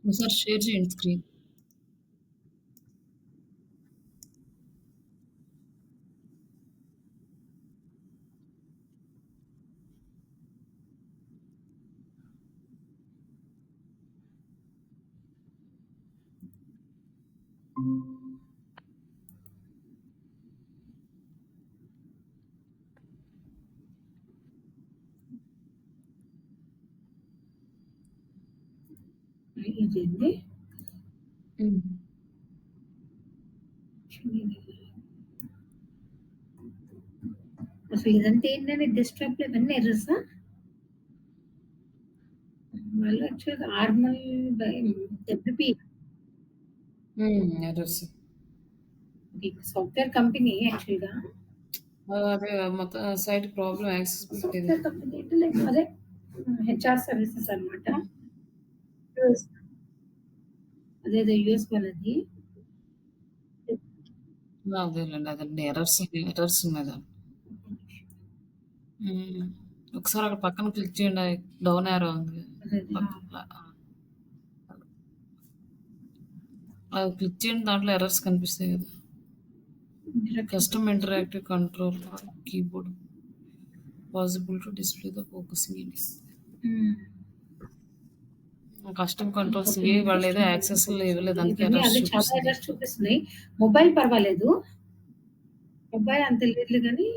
ఒకసారి షేర్ చేయండి స్క్రీన్. ఇదేంటి? హ్మ్. అసలు ఇదంతా ఏంటంటే డెస్క్‌టాప్‌లో ఇవన్నీ ఎర్రర్సా? మళ్ళీ యాక్చువల్‌గా ఆర్మల్ by WP errors. Software company యాక్చువల్‌గా. అదే మొత్తం site problem accessibility. Software company అంటే లైక్ అదే హెచ్ఆర్ సర్వీసెస్ అన్నమాట. యూఎస్ అదేదో యూఎస్ వాళ్ళది. అదేలెండి. అదండి ఎర్రర్స్ ఉన్నాయి దాంట్లో. ఒకసారి అక్కడ పక్కన క్లిక్ చేయండి. డౌన్ యారో ఉంది. అది క్లిక్ చేయండి, దాంట్లో ఎర్రర్స్ కనిపిస్తాయి కదా. Custom interactive control keyboard possible to display the focusing index. Custom controls వాళ్ళు ఏదో యాక్సెస్ ఇవ్వలేదు, అందుకే ఎర్రర్స్ చూపిస్తున్నాయి. మొబైల్ పర్వాలేదు, మొబైల్ అంత లేదు కానీ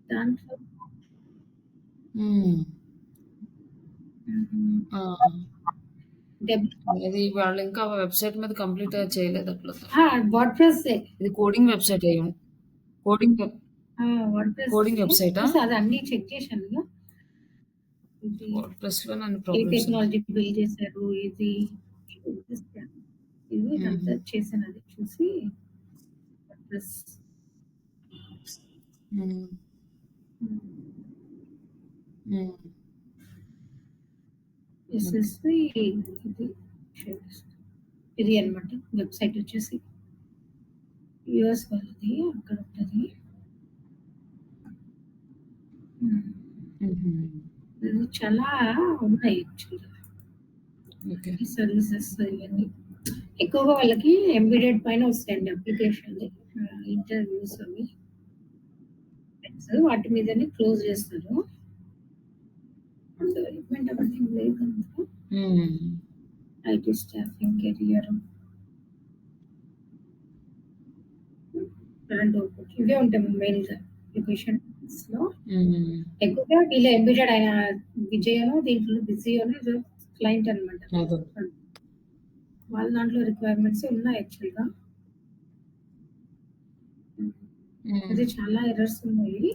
దాంట్లో ఇది వాళ్ళు ఇంకా వెబ్సైట్ మీద కంప్లీట్ చేయలేదు అట్లా. వర్డ్‌ప్రెస్ ఇది కోడింగ్ వెబ్సైట్ అయ్యి కోడింగ్ వెబ్సైటా? అది అన్ని చెక్ చేశాను. వర్డ్‌ప్రెస్‌లో నన్ను ఏ ప్రాబ్లమ్స్ టెక్నాలజీ బిల్డ్ చేశారు, ఇది ఇదంతా చేశాను. అది చూసి వర్డ్‌ప్రెస్ ఇది అన్నమాట. వెబ్సైట్ వచ్చేసి యూఎస్ వాళ్ళది, అక్కడ ఉంటుంది. చాలా ఉన్నాయి యాక్చువల్‌గా ఈ సర్వీసెస్ ఇవన్నీ. ఎక్కువగా వాళ్ళకి ఎంబెడెడ్ పైన వస్తాయండి అప్లికేషన్, ఇంటర్వ్యూస్ అవి వాటి మీదనే క్లోజ్ చేస్తారు. డెవలప్మెంట్ అవన్నీ లేదు. ఐటీ స్టాఫింగ్ కెరియర్ ఇవే ఉంటాయి మెయిన్‌గా ఎడ్యుకేషన్స్‌లో. ఎక్కువగా వీళ్ళ ఎంబెడెడ్ అయిన విజయనో దీంట్లో బిజీయోనో ఏదో క్లయింట్ అన్నమాట. వాళ్ళ దాంట్లో రిక్వైర్మెంట్స్ ఉన్నాయి యాక్చువల్‌గా. అది చాలా ఎర్రర్స్ ఉన్నాయి.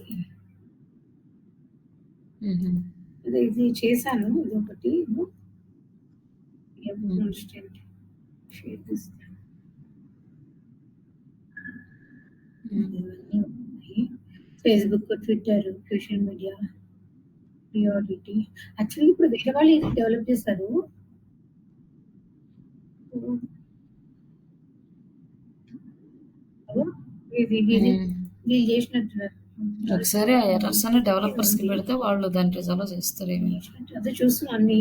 ఇది చేశాను, ఇదొకటి షేర్ చేస్తాను. Facebook, Twitter, social media priority. Actually ఇప్పుడు వేరే వాళ్ళు ఇది డెవలప్ చేశారు. వీళ్ళు చేసినట్టున్నారు. ఒకసారి ఆ ఎర్రర్స్ అన్ని డెవలపర్స్ కి పెడితే వాళ్ళు దాన్ని రిజాల్వ్ చేస్తారు. ఏమి అదే చూస్తున్నా అన్ని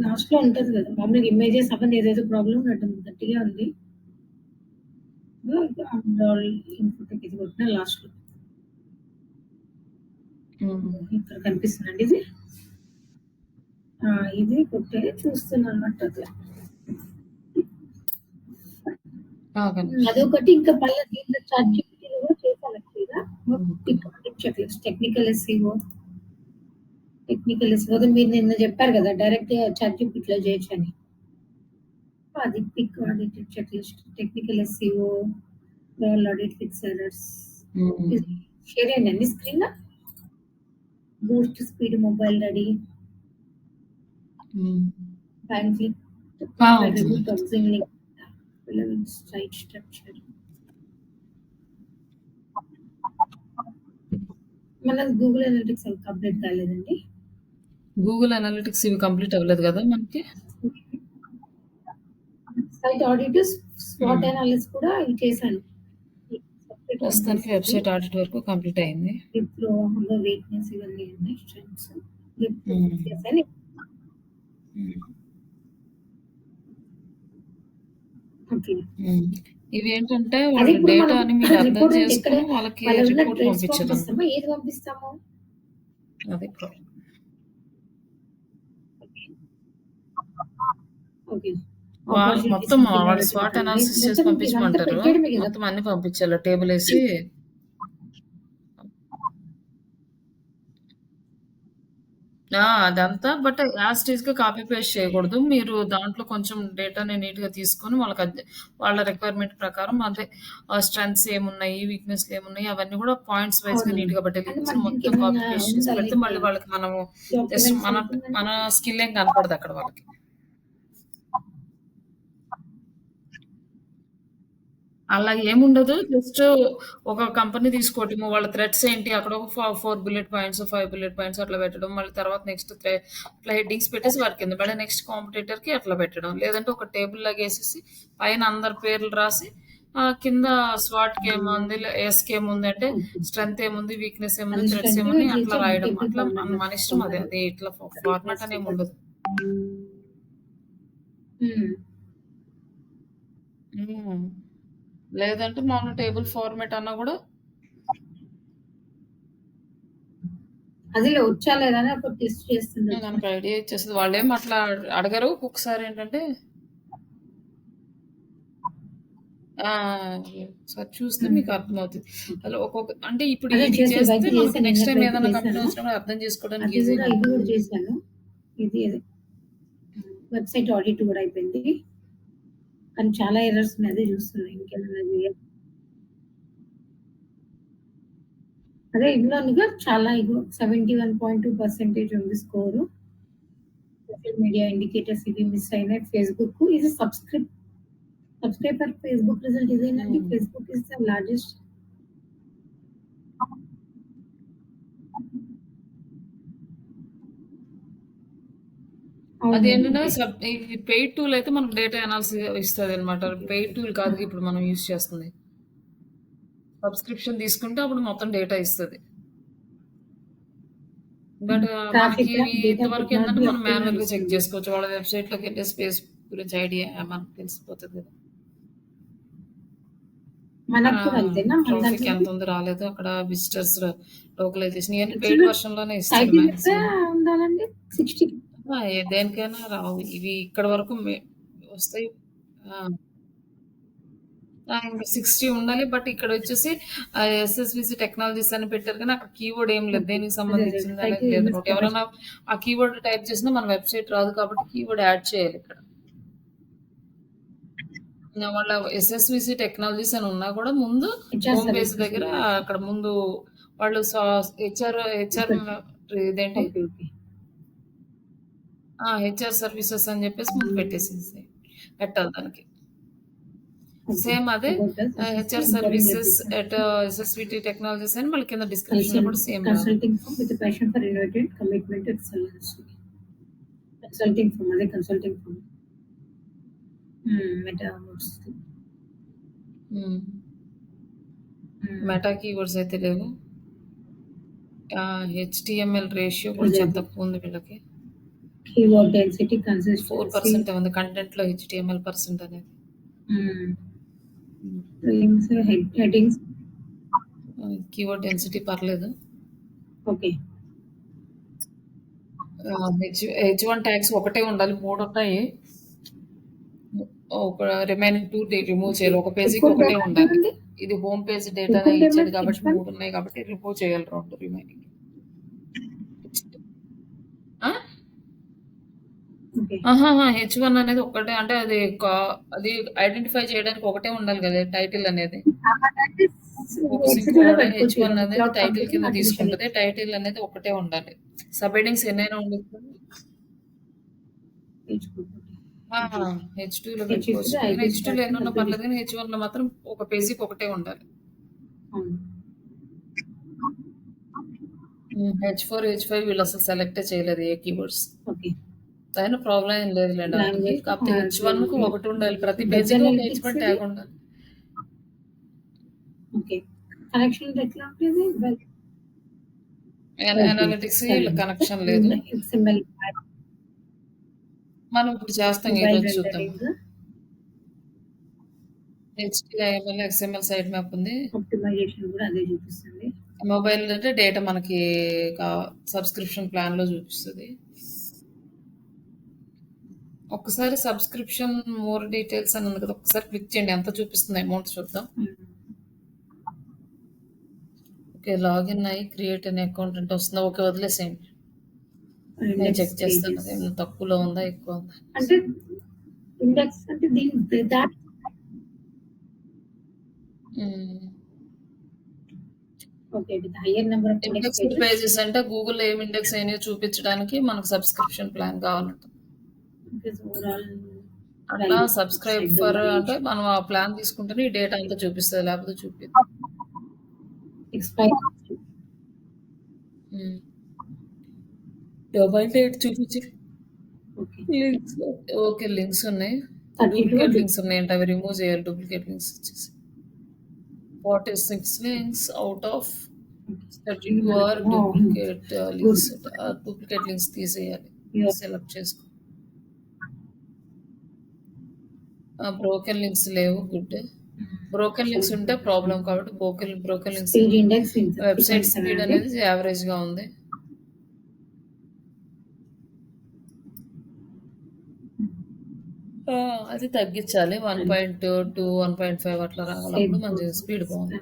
లాస్ట్ లో ఉంటది కదా మామూలుగా ఇమేజెస్ అవన్నీ ఏదేదో ప్రాబ్లం ఉంటుంది, గట్టిగా ఉంది. ఇది కొట్టిన లాస్ట్ లో ఇక్కడ కనిపిస్తుందండి. ఇది కొట్టే చూస్తున్నాను అన్నట్టు. అదొకటి. ఇంకా మళ్ళీ దీంట్లో చాట్‌జిపిటిలో కూడా చేశాను యాక్చువల్‌గా. టెక్నికల్ ఎస్ఈఓ మీరు నిన్న చెప్పారు కదా డైరెక్ట్ చాట్‌జిపిటిలో చేయొచ్చని. అది pick audit check list, technical SEO, role audit, fix errors. Share చేయండి screen. Boost speed mobile ready, bank link, browsing link, site structure. మన గూగుల్ అనలిటిక్స్ కంప్లీట్ కాలేదండి. గూగుల్ అనలిటిక్స్ ఇవి కంప్లీట్ అవ్వలేదు కదా మనకి. సైట్ ఆడిట్, స్వాట్ అనాలిసిస్ కూడా ఇవి చేశాను. ప్రస్తుతానికి వెబ్‌సైట్ ఆడిట్ వరకు కంప్లీట్ అయింది. విప్రో వీక్‌నెస్ ఇవన్నీ ఉన్నాయి. స్ట్రెంగ్త్స్ హ్మ్. అని హ్మ్. ఓకే. ఇవేంటంటే అది వాళ్ళ ఇప్పుడు మనం డేటాని మీరు అర్థం రిపోర్ట్ అంటే ఎక్కడ చేసుకొని వాళ్ళకి వాళ్ళకున్న రిపోర్ట్ ట్రేడ్స్ పంపించడం. పంపిస్తామా? ఏది పంపిస్తాము? అది ప్రాబ్లమ్. ఓకే. వాళ్ళు ఆపర్చునిటీస్ మొత్తం కింద వాళ్ళు పెట్టడం స్వాట్ అనాలిసిస్ చేసి మొత్తం ఇదంతా పంపించమంటారు. పెట్టడమే కదా! మొత్తం అన్నీ పంపించాలి. టేబులేసి అదంతా బట్ యాజ్ ఇట్ ఈస్‌గా కాపీ పేస్ట్ చేయకూడదు. మీరు దాంట్లో కొంచెం డేటాని నీట్‌గా తీసుకొని వాళ్ళ రిక్వైర్మెంట్ ప్రకారం అదే స్ట్రెంగ్త్స్ ఏమున్నాయి, వీక్‌నెస్‌లు ఏమున్నాయి అవన్నీ కూడా పాయింట్స్ వైస్‌గా అవునవును. నీట్‌గా పెట్టాలి. అంటే సో, మనకి మొత్తం కాపీ ఇంకేమన్నా పేస్ట్ చేసి ఉందా పెడితే లైక్ మళ్ళీ వాళ్ళకి మనము జస్ట్ డాక్యుమెంట్స్ మన ఉంటుందంటే? స్కిల్ ఏం కనపడదక్కడ వాళ్ళకి. అలా ఏముండదు. జస్ట్ ఒక కంపెనీ తీసుకోవటము, వాళ్ళ థ్రెడ్స్ ఏంటి, అక్కడ ఒక 4 బుల్లెట్ పాయింట్స్, 5 బుల్లెట్ పాయింట్స్ అట్లా పెట్టడం. మళ్ళీ తర్వాత నెక్స్ట్ అట్లా హెడ్డింగ్స్ పెట్టేసి వారి కింద మళ్ళీ నెక్స్ట్ కాంపిటీటర్‌కి అట్లా పెట్టడం. లేదంటే ఒక టేబుల్ లాగా ఏసేసి పైన అందరి పేర్లు రాసి కింద స్వాట్‌కి ఏముంది, ఎస్‌కి ఏముంది అంటే ఓకే. స్ట్రెంగ్త్ ఏముంది, వీక్‌నెస్ ఏముంది, అది థ్రెడ్స్ స్ట్రెంత్ ఏమున్నాయి అట్లా చేసి రాయడం. టేబుల్ అట్లా ఫార్మాట్ మన ఇష్టం అది. చేసుకోవాలి. అది ఇట్లా ఫార్మాట్ అనేమి ఉండదు. హ్మ్. హ్మ్. లేదంటే మామూలు టేబుల్ ఫార్మాట్ అన్నా గూడా అదేలే వచ్చా లేదా అని ఒక టెస్ట్ చేస్తుండొచ్చు. మనకు ఐడియా ఇచ్చేస్తది. వాళ్ళేమి అట్లా అడగరు. ఒక్కొక్కసారి ఏంటంటే ఒకసారి చూస్తే హ్మ్. మీకు అర్థమవుతది. ఓకే. అలా అంటే ఇప్పుడు అదే ఇది చేసి చేస్తే ఇవైతే మనకు చేశాను. నెక్స్ట్ టైమ్ నిన్నటివైతే ఏదైనా కంపెనీ చేశాను. వచ్చినప్పుడు అర్థం చేసుకోవడానికి అది ఈజీగా ఇది ఉంటది. కూడా చేశాను. ఇది వెబ్‌సైట్ ఆడిట్ కూడా అయిపోయింది. కానీ చాలా ఎర్రర్స్ ఉన్నాయి. అదే చూస్తున్నా ఇంకేమైనా చేయాలి. అదే ఇందులోనిగా చాలా 71.2% ఉంది స్కోరు. సోషల్ మీడియా ఇండికేటర్స్ ఇవి మిస్ అయినాయి. ఫేస్‌బుక్ ఇది సబ్‌స్క్రైబర్ ఫేస్‌బుక్ రిజల్ట్ ఇదేనండి. Hmm. Facebook is the largest. అవునవును. అదేంటంటే ఓకే. ఇది పెయిడ్ టూల్ అయితే మనకు డేటా అనాలిసిస్ ఇస్తదనమాట. ఓకే. Paid okay. టూల్ కాదు ఇప్పుడు మనం యూజ్ చేస్తుంది. సబ్స్క్రిప్షన్ తీసుకుంటే అప్పుడు మొత్తం డేటా ఇస్తది. బట్ మనకి ట్రాఫిక్ డేటా ఇంతవరకు కుడ్ నాట్ ఏందంటే బి మనం అప్టైన్డ్ అని మాన్యుయల్‌గా చెక్ వస్తుంది. చేసుకోవచ్చు. వాళ్ళ వెబ్‌సైట్‌లోకెళ్ళి స్పేస్ గురించి ఐడియా మనకు తెలిసిపోతది కదా! మనకు కూడా అంతేనా? మన ట్రాఫిక్ దాంట్లో ఎంత ఉంది రాలేదు. అక్కడ విజిటర్స్ లోకలైజేషన్ ఇయన్నీ పెయిడ్ యాక్చువల్‌గా వెర్షన్‌లోనే ఇస్తాడు టైటిల్ ఎంత మాక్సిమం. ఉండాలండి? 60 దేనికైనా రావు. ఇవి ఇక్కడి వరకు వస్తాయి. ఆ! ఇంక 60 ఉండాలి. బట్ ఇక్కడొచ్చేసి ఎస్ఎస్‌విసి టెక్నాలజీస్ అని పెట్టారు కానీ అక్కడ కీవర్డ్ ఏం లేదు. ఓకే. దేనికి అదే అదే. సంబంధించింది అనేది టైటిల్ లేదు. ఎంఎస్ ఎవరైనా కెపాసిటీ ఆ కీవర్డ్ టైప్ చేసినా మన వెబ్‌సైట్ రాదు కాబట్టి కీవర్డ్ యాడ్ చేయాలి ఇక్కడ. వాళ్ళ ఎస్ఎస్‌విసి టెక్నాలజీస్ అని ఉన్నా కూడా ముందు హెచ్ఆర్ హోమ్ పేజ్ సర్వీసెస్ దగ్గర ఉన్నాయి. అక్కడ ముందు వాళ్ళు హెచ్ఆర్ ఇక్కడ ఇదేంటి ఓకే. ఓకే. హెచ్ఆర్ సర్వీసెస్ అని చెప్పేసి ముందు పెట్టాలి దానికి. ఓకే. సేమ్ అదే about us SSC HR including services everything. SSVT technologies అని మళ్ళీ కింద డిస్క్రిప్షన్‌లో కూడా సేమ్ రావాలి. Consulting firm with passion for innovative commitment to excellence. Consulting firm అదే consulting firm. Metaverse. Hmm. Meta keywords అయితే లేవు. హెచ్‌టీఎంఎల్ రేషియో కూడా అదే చాలా అదే. తక్కువ ఉంది వీళ్ళకి. Keyword density consistency. 4% ఉంది కంటెంట్‌లో హెచ్‌టీఎంఎల్ పర్సెంట్ అనేది. హ్మ్. హ్మ్. Links headings. కీవర్డ్ డెన్సిటీ పర్లేదు. ఓకే. హెచ్1 ట్యాగ్స్ ఒకటే ఉండాలి. 3 ఉన్నాయి. ఒక రిమైనింగ్ 2 రిమూవ్ ఓకే. చేయాలి. ఒక పేజీకి ఎక్కువ ఒకటే ఉండాలి. ఏమంటారండి? ఇది హోమ్ పేజ్ డేటానే ఎక్కువ ఇచ్చాడు పేమెంట్ కాబట్టి హెచ్1? 3 ఉన్నాయి కాబట్టి రిమూవ్ చేయాలి 2 రిమైనింగ్. ఆ? ఓకే. ఆహాహా! హెచ్1 అనేది ఒక్కటే అంటే అది ఐడెంటిఫై చేయడానికి ఒకటే ఉండాలి కదా! టైటిల్ అనేది. అంటే ఫోకసింగ్ కూడా వర్డ్ పెట్టుకోవచ్చు హెచ్1 కదా! అనేది క్లౌడ్ టైటిల్ కంప్యూటింగ్, కింద ఆర్టిఫిషియల్ తీసుకుంటది. టైటిల్ అనేది ఒకటే ఉండాలి. సబ్ హెడ్డింగ్స్ ఎన్నైనా ఉండొచ్చు. హెచ్2లో పెట్టుకోవచ్చు. హెచ్‌ఇ కానీ ఐటీ హెచ్2లో స్టాక్ ఎన్నున్నా అప్డేట్. పర్లేదు కానీ హెచ్1లో మాత్రం ఒక పేజీకి ఒకటే ఉండాలి. అవును. హెచ్4, హెచ్5 వీళ్ళు అసలు సెలెక్టే చేయలేదు ఏ కీవర్డ్స్. ఓకే. అయినా ప్రాబ్లమ్ ఏం లేదులెండి ఆటికి. లాంగ్వేజ్ కాకపోతే హెచ్1కు ఒకటి ఉండాలి. ప్రతి వెబ్ పేజీకి ఒక అనలిటిక్స్ హెచ్1 ఇది. ట్యాగ్ ఉండాలి. ఓకే. కనెక్షన్ ఎట్లా ఉంటుంది? అనాలిటిక్స్ సరే. కనెక్షన్ లేదు. XML మనం ఇప్పుడు చేస్తాం మొబైల్ ఈరోజు చూద్దాం. Rendering, HTML, XML side map ఉంది. ఆప్టిమైజేషన్ కూడా అదే చూపిస్తుంది. మొబైల్ అంటే డేటా మనకి సబ్స్క్రిప్షన్ ప్లాన్‌లో చూపిస్తది. ఒక్కసారి సబ్స్క్రిప్షన్ మోర్ డీటెయిల్స్ అని ఉంది కదా! ఒక్కసారి క్లిక్ చేయండి. ఎంత చూపిస్తుంది అమౌంట్ చూద్దాం. ఓకే. లాగిన్ అయ్యి క్రియేట్ అనే అకౌంట్ అంటే వస్తుందా? ఓకే. వదిలేసేయండి. నేను చెక్ చేస్తాను. ఏమైనా తక్కువలో ఉందా? ఎక్కువ ఉందా? అంటే ఇండెక్స్ అంటే దీని that okay. With higher number of index pages అంటే గూగుల్ ఏం ఇండెక్స్ అయినాయో చూపించడానికి మనకు సబ్స్క్రిప్షన్ ప్లాన్ కావాలంట. అట్లా సబ్స్క్రైబ్ ఫర్ అంటే మనం ఆ ప్లాన్ తీసుకుంటేనే ఈ డేటా అంతా చూపిస్తుంది, లేకపోతే చూపిస్తుంది. డొమైన్ డేట్ చూపించి లింక్స్ ఓకే లింక్స్ ఉన్నాయి, డూప్లికేట్ లింక్స్ ఉన్నాయంట, అవి రిమూవ్ చేయాలి. డూప్లికేట్ లింక్స్ వచ్చేసి 46 links out of 32 are duplicate links. Duplicate links తీసేయాలి. సెలెక్ట్ చేసుకో. బ్రోకెన్ లింక్స్ లేవు. గుడ్. బ్రోకెన్ లింక్స్ ఉంటే ప్రాబ్లం కాబట్టి బ్రోకెన్ లింక్స్. వెబ్సైట్ స్పీడ్ అనేది యావరేజ్ గా ఉంది. అది తగ్గించాలి. 1.2 1.5 అట్లా రావాలప్పుడు మంచి స్పీడ్ బాగుంది.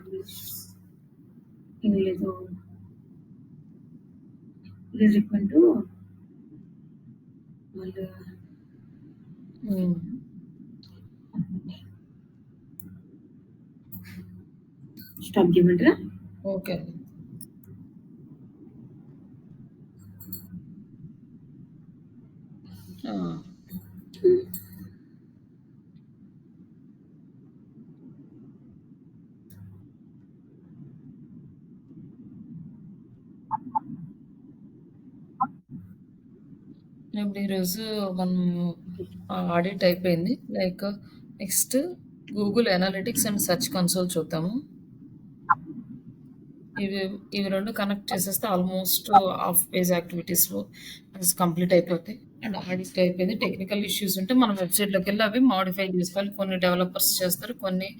స్టాప్ చేయమంటారా? ఓకే. ఇప్పుడు ఈరోజు మనం ఆడిట్ అయిపోయింది. Like next Google analytics and search console చూద్దాము. ఇవి రెండు కనెక్ట్ చేసేస్తే almost half page activities complete అయిపోతాయి. అండ్ ఆడిట్ అయిపోయింది. టెక్నికల్ ఇష్యూస్ ఉంటే మనం వెబ్సైట్లోకి వెళ్ళి అవి మాడిఫై చేసుకోవాలి. కొన్ని డెవలపర్స్ చేస్తారు, కొన్ని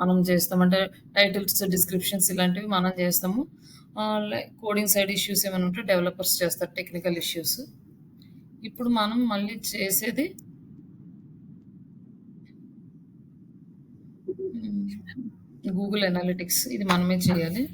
మనం చేస్తాం. అంటే టైటిల్స్, డిస్క్రిప్షన్స్ ఇలాంటివి మనం చేస్తాము. కోడింగ్ సైడ్ ఇష్యూస్ ఏమైనా ఉంటే డెవలపర్స్ చేస్తారు, టెక్నికల్ ఇష్యూస్. ఇప్పుడు మనం మళ్ళీ చేసేది గూగుల్ అనాలిటిక్స్. ఇది మనమే చేయాలి.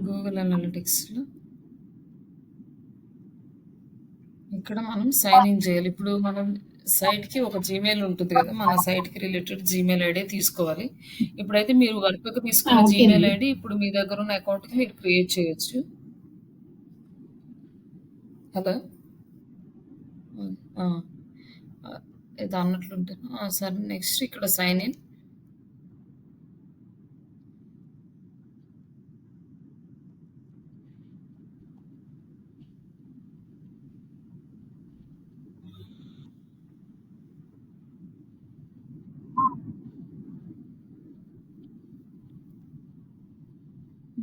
గూగుల్ అనాలిటిక్స్లో ఇక్కడ మనం సైన్ ఇన్ చేయాలి. ఇప్పుడు మనం సైట్కి ఒక జీమెయిల్ ఉంటుంది కదా, మన సైట్కి రిలేటెడ్ జీమెయిల్ ఐడి తీసుకోవాలి. ఇప్పుడైతే మీరు వర్క్కి తీసుకున్న జీమెయిల్ ఐడి ఇప్పుడు మీ దగ్గర ఉన్న అకౌంట్కి మీరు క్రియేట్ చేయొచ్చు. హలో, ఇది అన్నట్లుంటే సరే. నెక్స్ట్ ఇక్కడ సైన్ ఇన్.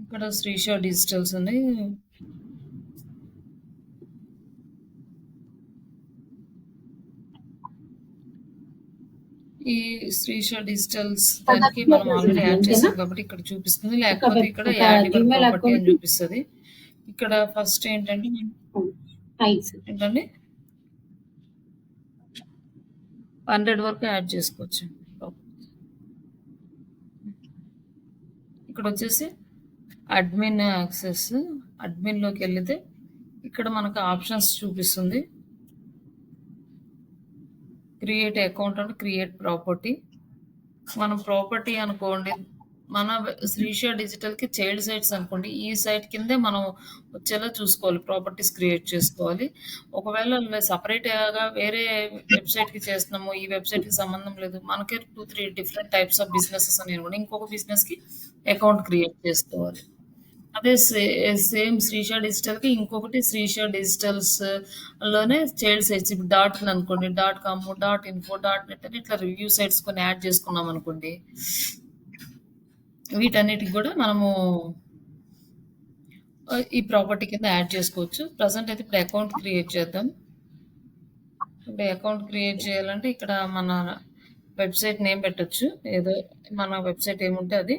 ఇక్కడ శ్రీషా డిజిటల్స్ ఉన్నాయి. ఈ శ్రీషా డిజిటల్స్ దానికి మనం ఆల్రెడీ యాడ్ చేసాం కాబట్టి ఇక్కడ చూపిస్తుంది. లేకపోతే ఇక్కడ యాడ్ యువర్ ప్రాపర్టీ అని చూపిస్తుంది. ఇక్కడ ఫస్ట్ ఏంటంటే ఏంటండి 100 వరకు యాడ్ చేసుకోవచ్చు. ఇక్కడ వచ్చేసి అడ్మిన్ యాక్సెస్. అడ్మిన్లోకి వెళితే ఇక్కడ మనకు ఆప్షన్స్ చూపిస్తుంది. Create account and create property. మనం ప్రాపర్టీ అనుకోండి, మన శ్రీష డిజిటల్‌కి చైల్డ్ సైట్స్ అనుకోండి. ఈ సైట్ కిందే మనం వచ్చేలా చూసుకోవాలి. ప్రాపర్టీస్ క్రియేట్ చేసుకోవాలి. ఒకవేళ సెపరేట్‌గా వేరే వెబ్‌సైట్‌కి చేస్తున్నాము. ఈ వెబ్‌సైట్‌కి సంబంధం లేదు. మనకే 2, 3 డిఫరెంట్ టైప్స్ ఆఫ్ బిజినెసెస్ ఉన్నాయనుకోండి. ఇంకొక బిజినెస్‌కి అకౌంట్ క్రియేట్ చేసుకోవాలి. అదే సేమ్ శ్రీష డిజిటల్‌కి ఇంకొకటి శ్రీష డిజిటల్స్ లోనే చైల్డ్ సైట్స్ ఇప్పుడు డాట్ ఇన్ అనుకోండి. Dot com, dot info, dot net అని ఇట్లా రివ్యూ సైట్స్ కొన్ని యాడ్ చేసుకున్నాం అనుకోండి. వీటన్నిటికి కూడా మనము ఈ ప్రాపర్టీ కింద యాడ్ చేసుకోవచ్చు. ప్రెజెంట్ అయితే ఇప్పుడు అకౌంట్ క్రియేట్ చేద్దాం. ఇప్పుడు అకౌంట్ క్రియేట్ చేయాలంటే ఇక్కడ మన వెబ్సైట్ నేమ్ పెట్టొచ్చు. ఏదో మన వెబ్సైట్ ఏముంటే అది.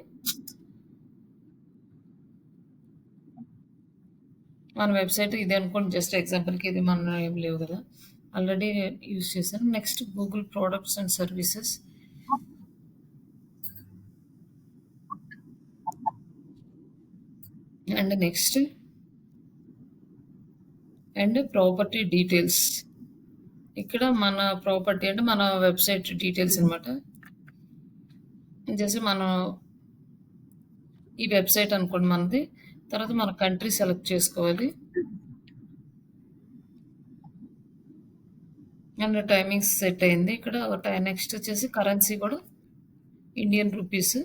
మన వెబ్సైట్ ఇది అనుకోండి. జస్ట్ ఎగ్జాంపుల్‌కి ఇది మన ఏం లేవు కదా! ఆల్రెడీ యూజ్ చేశాను. Next Google products and services. And next and property details. ఇక్కడ మన ప్రాపర్టీ అంటే మన వెబ్సైట్ డీటెయిల్స్ అనమాట. జస్ట్ మనం ఈ వెబ్సైట్ అనుకోండి మనది. తర్వాత మన కంట్రీ సెలెక్ట్ చేసుకోవాలి. అండ్ టైమింగ్స్ సెట్ అయింది. ఇక్కడ నెక్స్ట్ వచ్చేసి కరెన్సీ కూడా ఇండియన్ రూపీస్.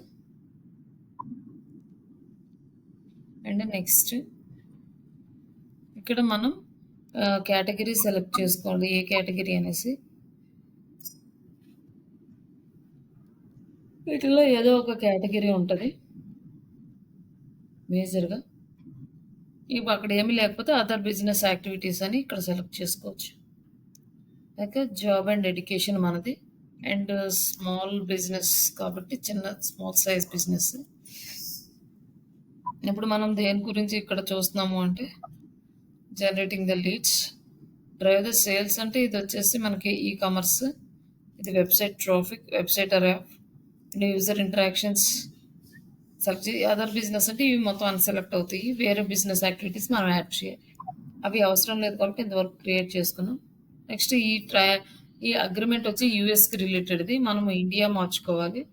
అండ్ నెక్స్ట్ ఇక్కడ మనం కేటగిరీ సెలెక్ట్ చేసుకోవాలి. ఏ కేటగిరీ అనేసి. వీటిలో ఏదో ఒక కేటగిరీ ఉంటుంది మేజర్గా. ఇప్పుడు అక్కడ ఏమీ లేకపోతే అదర్ బిజినెస్ యాక్టివిటీస్ అని ఇక్కడ సెలెక్ట్ చేసుకోవచ్చు. అయితే జాబ్ అండ్ ఎడ్యుకేషన్ మనది. అండ్ స్మాల్ బిజినెస్ కాబట్టి స్మాల్ సైజ్ బిజినెస్. ఇప్పుడు మనం దేని గురించి ఇక్కడ చూస్తున్నాము అంటే generating the leads, drive the sales అంటే ఇది వచ్చేసి మనకి ఈ కామర్స్, ఇది website traffic, website arrive, user interactions. Select other business అంటే ఇవి మొత్తం అన్సెలెక్ట్ అవుతాయి. వేరే బిజినెస్ యాక్టివిటీస్ మనం యాడ్ చేయాలి. అవి అవసరం లేదు కాబట్టి ఇంతవరకు క్రియేట్ చేసుకున్నాం. నెక్స్ట్ ఈ అగ్రిమెంట్ వచ్చి యూఎస్కి రిలేటెడ్ది. మనము ఇండియా మార్చుకోవాలి.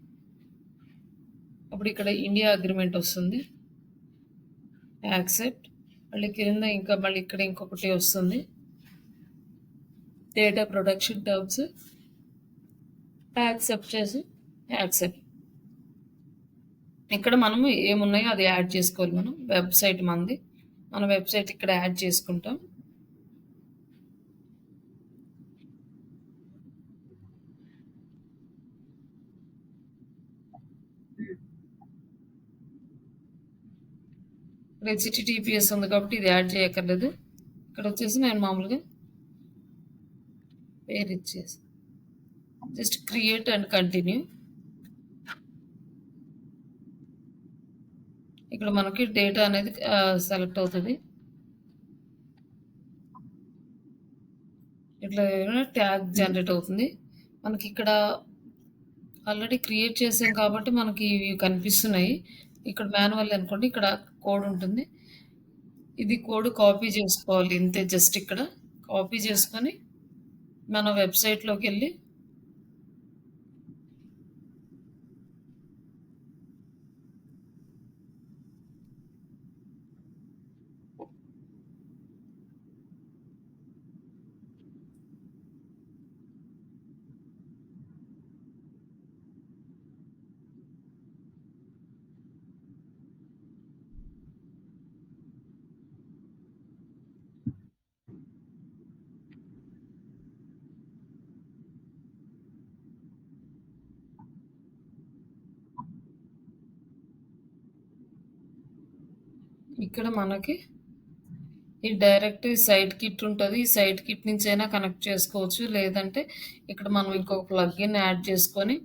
అప్పుడు ఇక్కడ ఇండియా అగ్రిమెంట్ వస్తుంది. యాక్సెప్ట్. మళ్ళీ కింద ఇంకా మళ్ళీ ఇక్కడ ఇంకొకటి వస్తుంది. Data protection terms. యాక్సెప్ట్ చేసి యాక్సెప్ట్. ఇక్కడ మనము ఏమున్నాయో అది యాడ్ చేసుకోవాలి. మనం వెబ్సైట్ మనది. మన వెబ్సైట్ ఇక్కడ యాడ్ చేసుకుంటాం. హెచ్టిటిపిఎస్ ఉంది కాబట్టి ఇది యాడ్ చేయక్కర్లేదు. ఇక్కడ వచ్చేసి నేను మామూలుగా పేరు ఇచ్చేసి జస్ట్ క్రియేట్ అండ్ కంటిన్యూ. ఇక్కడ మనకి డేటా అనేది సెలెక్ట్ అవుతుంది. ఇట్లా ట్యాగ్ జనరేట్ అవుతుంది. మనకి ఇక్కడ ఆల్రెడీ క్రియేట్ చేసాం కాబట్టి మనకి ఇవి కనిపిస్తున్నాయి. ఇక్కడ మాన్యువల్ అనుకోండి, ఇక్కడ కోడ్ ఉంటుంది. ఇది కోడ్ కాపీ చేసుకోవాలి. ఇంతే, జస్ట్ ఇక్కడ కాపీ చేసుకొని మన వెబ్సైట్లోకి వెళ్ళి ఇక్కడ మనకి ఈ డైరెక్ట్ సైట్ కిట్ ఉంటుంది. ఈ సైట్ కిట్ నుంచి అయినా కనెక్ట్ చేసుకోవచ్చు. లేదంటే ఇక్కడ మనం ఇంకొక ప్లగ్ఇన్ యాడ్ చేసుకొని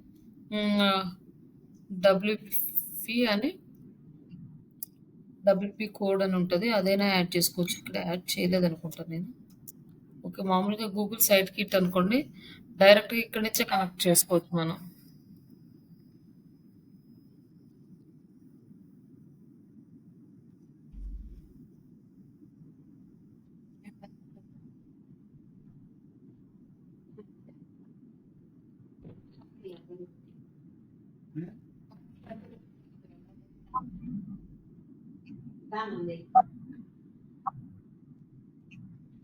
డబ్ల్యూపి అని డబ్ల్యూపి కోడ్ అని ఉంటుంది. అదైనా యాడ్ చేసుకోవచ్చు. ఇక్కడ యాడ్ చేయలేదు అనుకుంటాను నేను. ఓకే, మామూలుగా గూగుల్ సైట్ కిట్ అనుకోండి, డైరెక్ట్గా ఇక్కడ నుంచే కనెక్ట్ చేసుకోవచ్చు మనం.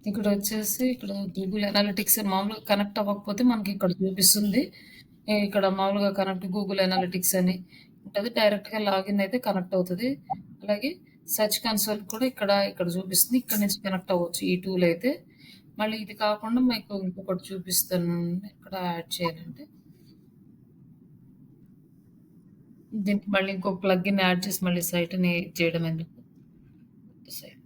ఇక్కడ వచ్చేసి ఇక్కడ గూగుల్ అనాలిటిక్స్ మామూలుగా కనెక్ట్ అవ్వకపోతే మనకి ఇక్కడ చూపిస్తుంది. ఇక్కడ మామూలుగా కనెక్ట్ గూగుల్ అనాలిటిక్స్ అని ఉంటది. డైరెక్ట్‌గా లాగిన్ అయితే కనెక్ట్ అవుతది. అలాగే సెర్చ్ కన్సోల్ కూడా ఇక్కడ చూపిస్తుంది. ఇక్కడ నుంచి కనెక్ట్ అవ్వచ్చు ఈ టూల్ అయితే. మళ్ళీ ఇది కాకుండా మీకు ఇంకొకటి చూపిస్తాను. ఇక్కడ యాడ్ చేయాలంటే దీనికి మళ్ళీ ఇంకో ప్లగ్‌ఇన్ యాడ్ చేసి మళ్ళీ సైట్‌ని చేయడం ఎందుకు? సైట్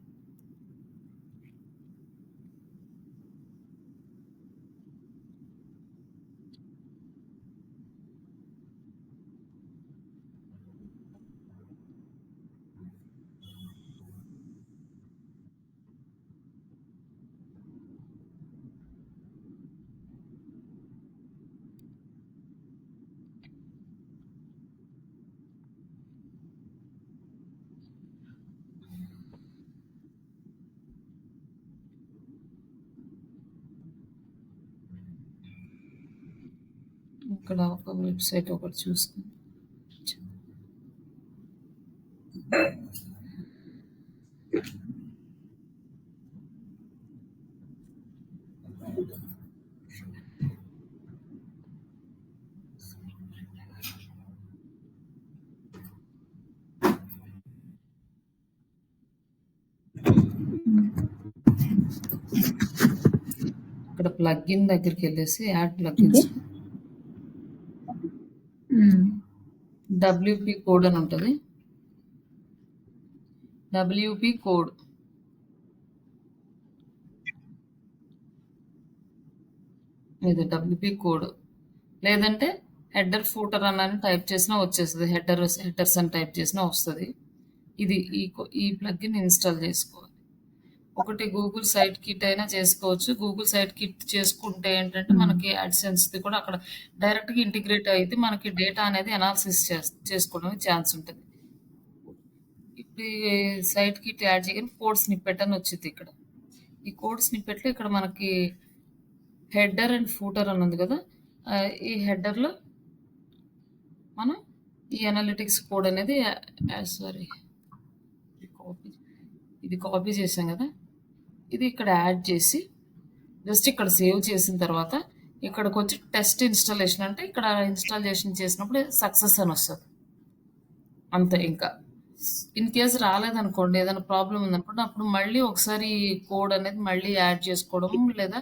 ఇక్కడ ఒక వెబ్‌సైట్ ఒకటి చూసుకుందాం. ఇక్కడ ప్లగ్ఇన్ దగ్గరికెళ్ళేసి యాడ్ ప్లగ్ఇన్స్ డబ్ల్యూపీ కోడ్ అని ఉంటది. డబ్ల్యూపీ కోడ్ ఇది డబ్ల్యూపీ కోడ్ లేదంటే హెడర్ ఫూటర్ అని టైప్ చేసినా వచ్చేస్తుంది. హెడర్స్ అని టైప్ చేసినా వస్తుంది. ఇది ఈ ప్లగ్ఇన్ ఇన్స్టాల్ చేసుకోవాలి. ఒకటి గూగుల్ సైట్ కిట్ అయినా చేసుకోవచ్చు. గూగుల్ సైట్ కిట్ చేసుకుంటే ఏంటంటే మనకి యాడ్సెన్స్ది కూడా అక్కడ డైరెక్ట్గా ఇంటిగ్రేట్ అయితే మనకి డేటా అనేది అనాలిసిస్ చేసుకోవడానికి ఛాన్స్ ఉంటుంది. ఇప్పుడు ఈ సైట్ కిట్ యాడ్ చేయగానే కోడ్ స్నిప్పెట్ అని వచ్చింది. ఇక్కడ ఈ కోడ్ స్నిప్పెట్లో ఇక్కడ మనకి హెడర్ అండ్ ఫూటర్ అని ఉంది కదా. ఈ హెడర్లో మనం ఈ అనాలిటిక్స్ కోడ్ అనేది ఇది కాపీ చేసాం కదా. ఇది ఇక్కడ యాడ్ చేసి జస్ట్ ఇక్కడ సేవ్ చేసిన తర్వాత ఇక్కడికి వచ్చి టెస్ట్ ఇన్స్టాలేషన్ అంటే ఇక్కడ ఇన్స్టాలేషన్ చేసినప్పుడు సక్సెస్ అని వస్తుంది. అంతే. ఇంకా ఇన్ కేస్ రాలేదనుకోండి, ఏదైనా ప్రాబ్లం ఉందనుకోండి, అప్పుడు మళ్ళీ ఒకసారి కోడ్ అనేది మళ్ళీ యాడ్ చేసుకోవడం లేదా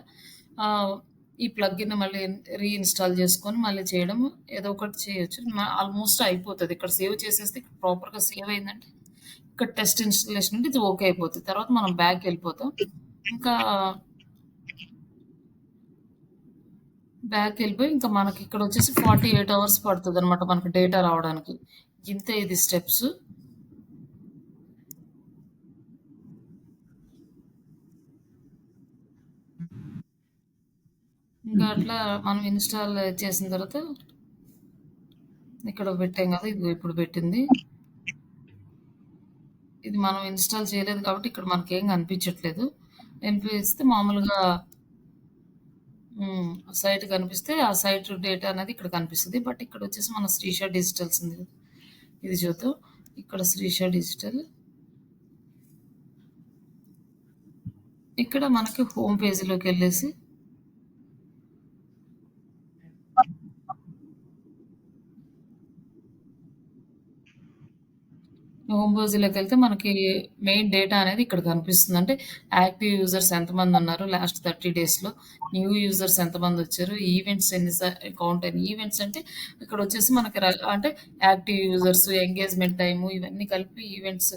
ఈ ప్లగ్ఇన్ మళ్ళీ రీఇన్స్టాల్ చేసుకొని మళ్ళీ చేయడం ఏదో ఒకటి చేయొచ్చు. ఆల్మోస్ట్ అయిపోతుంది. ఇక్కడ సేవ్ చేసేస్తే ఇక్కడ ప్రాపర్గా సేవ్ అయిందంటే ఇక్కడ టెస్ట్ ఇన్స్టాలేషన్ అంటే ఇది ఓకే అయిపోతుంది. తర్వాత మనం బ్యాక్ వెళ్ళిపోతాం. ఇంకా బ్యాక్ వెళ్ళిపోయి ఇంకా మనకి ఇక్కడ వచ్చేసి 48 అవర్స్ పడుతుంది అనమాట మనకి డేటా రావడానికి. ఇంతే ఇది స్టెప్స్. ఇంకా అట్లా మనం ఇన్స్టాల్ చేసిన తర్వాత ఇక్కడ పెట్టాం కదా, ఇది ఇప్పుడు పెట్టింది. ఇది మనం ఇన్స్టాల్ చేయలేదు కాబట్టి ఇక్కడ మనకేం కనిపించట్లేదు. కనిపిస్తే మామూలుగా సైట్ కనిపిస్తే ఆ సైట్ డేటా అనేది ఇక్కడ కనిపిస్తుంది. బట్ ఇక్కడ వచ్చేసి మన శ్రీష డిజిటల్స్ ఉంది కదా, ఇది చూద్దాం. ఇక్కడ శ్రీష డిజిటల్, ఇక్కడ మనకి హోమ్ పేజీలోకి వెళ్ళేసి హోమ్ పేజీలోకి వెళ్తే మనకి మెయిన్ డేటా అనేది ఇక్కడ కనిపిస్తుంది. అంటే యాక్టివ్ యూజర్స్ ఎంతమంది ఉన్నారు లాస్ట్ 30 డేస్లో, న్యూ యూజర్స్ ఎంతమంది వచ్చారు, ఈవెంట్స్ ఎన్ని కౌంట్ అయిన ఈవెంట్స్ అంటే ఇక్కడ వచ్చేసి మనకి అంటే యాక్టివ్ యూజర్స్, ఎంగేజ్మెంట్ టైము ఇవన్నీ కలిపి ఈవెంట్స్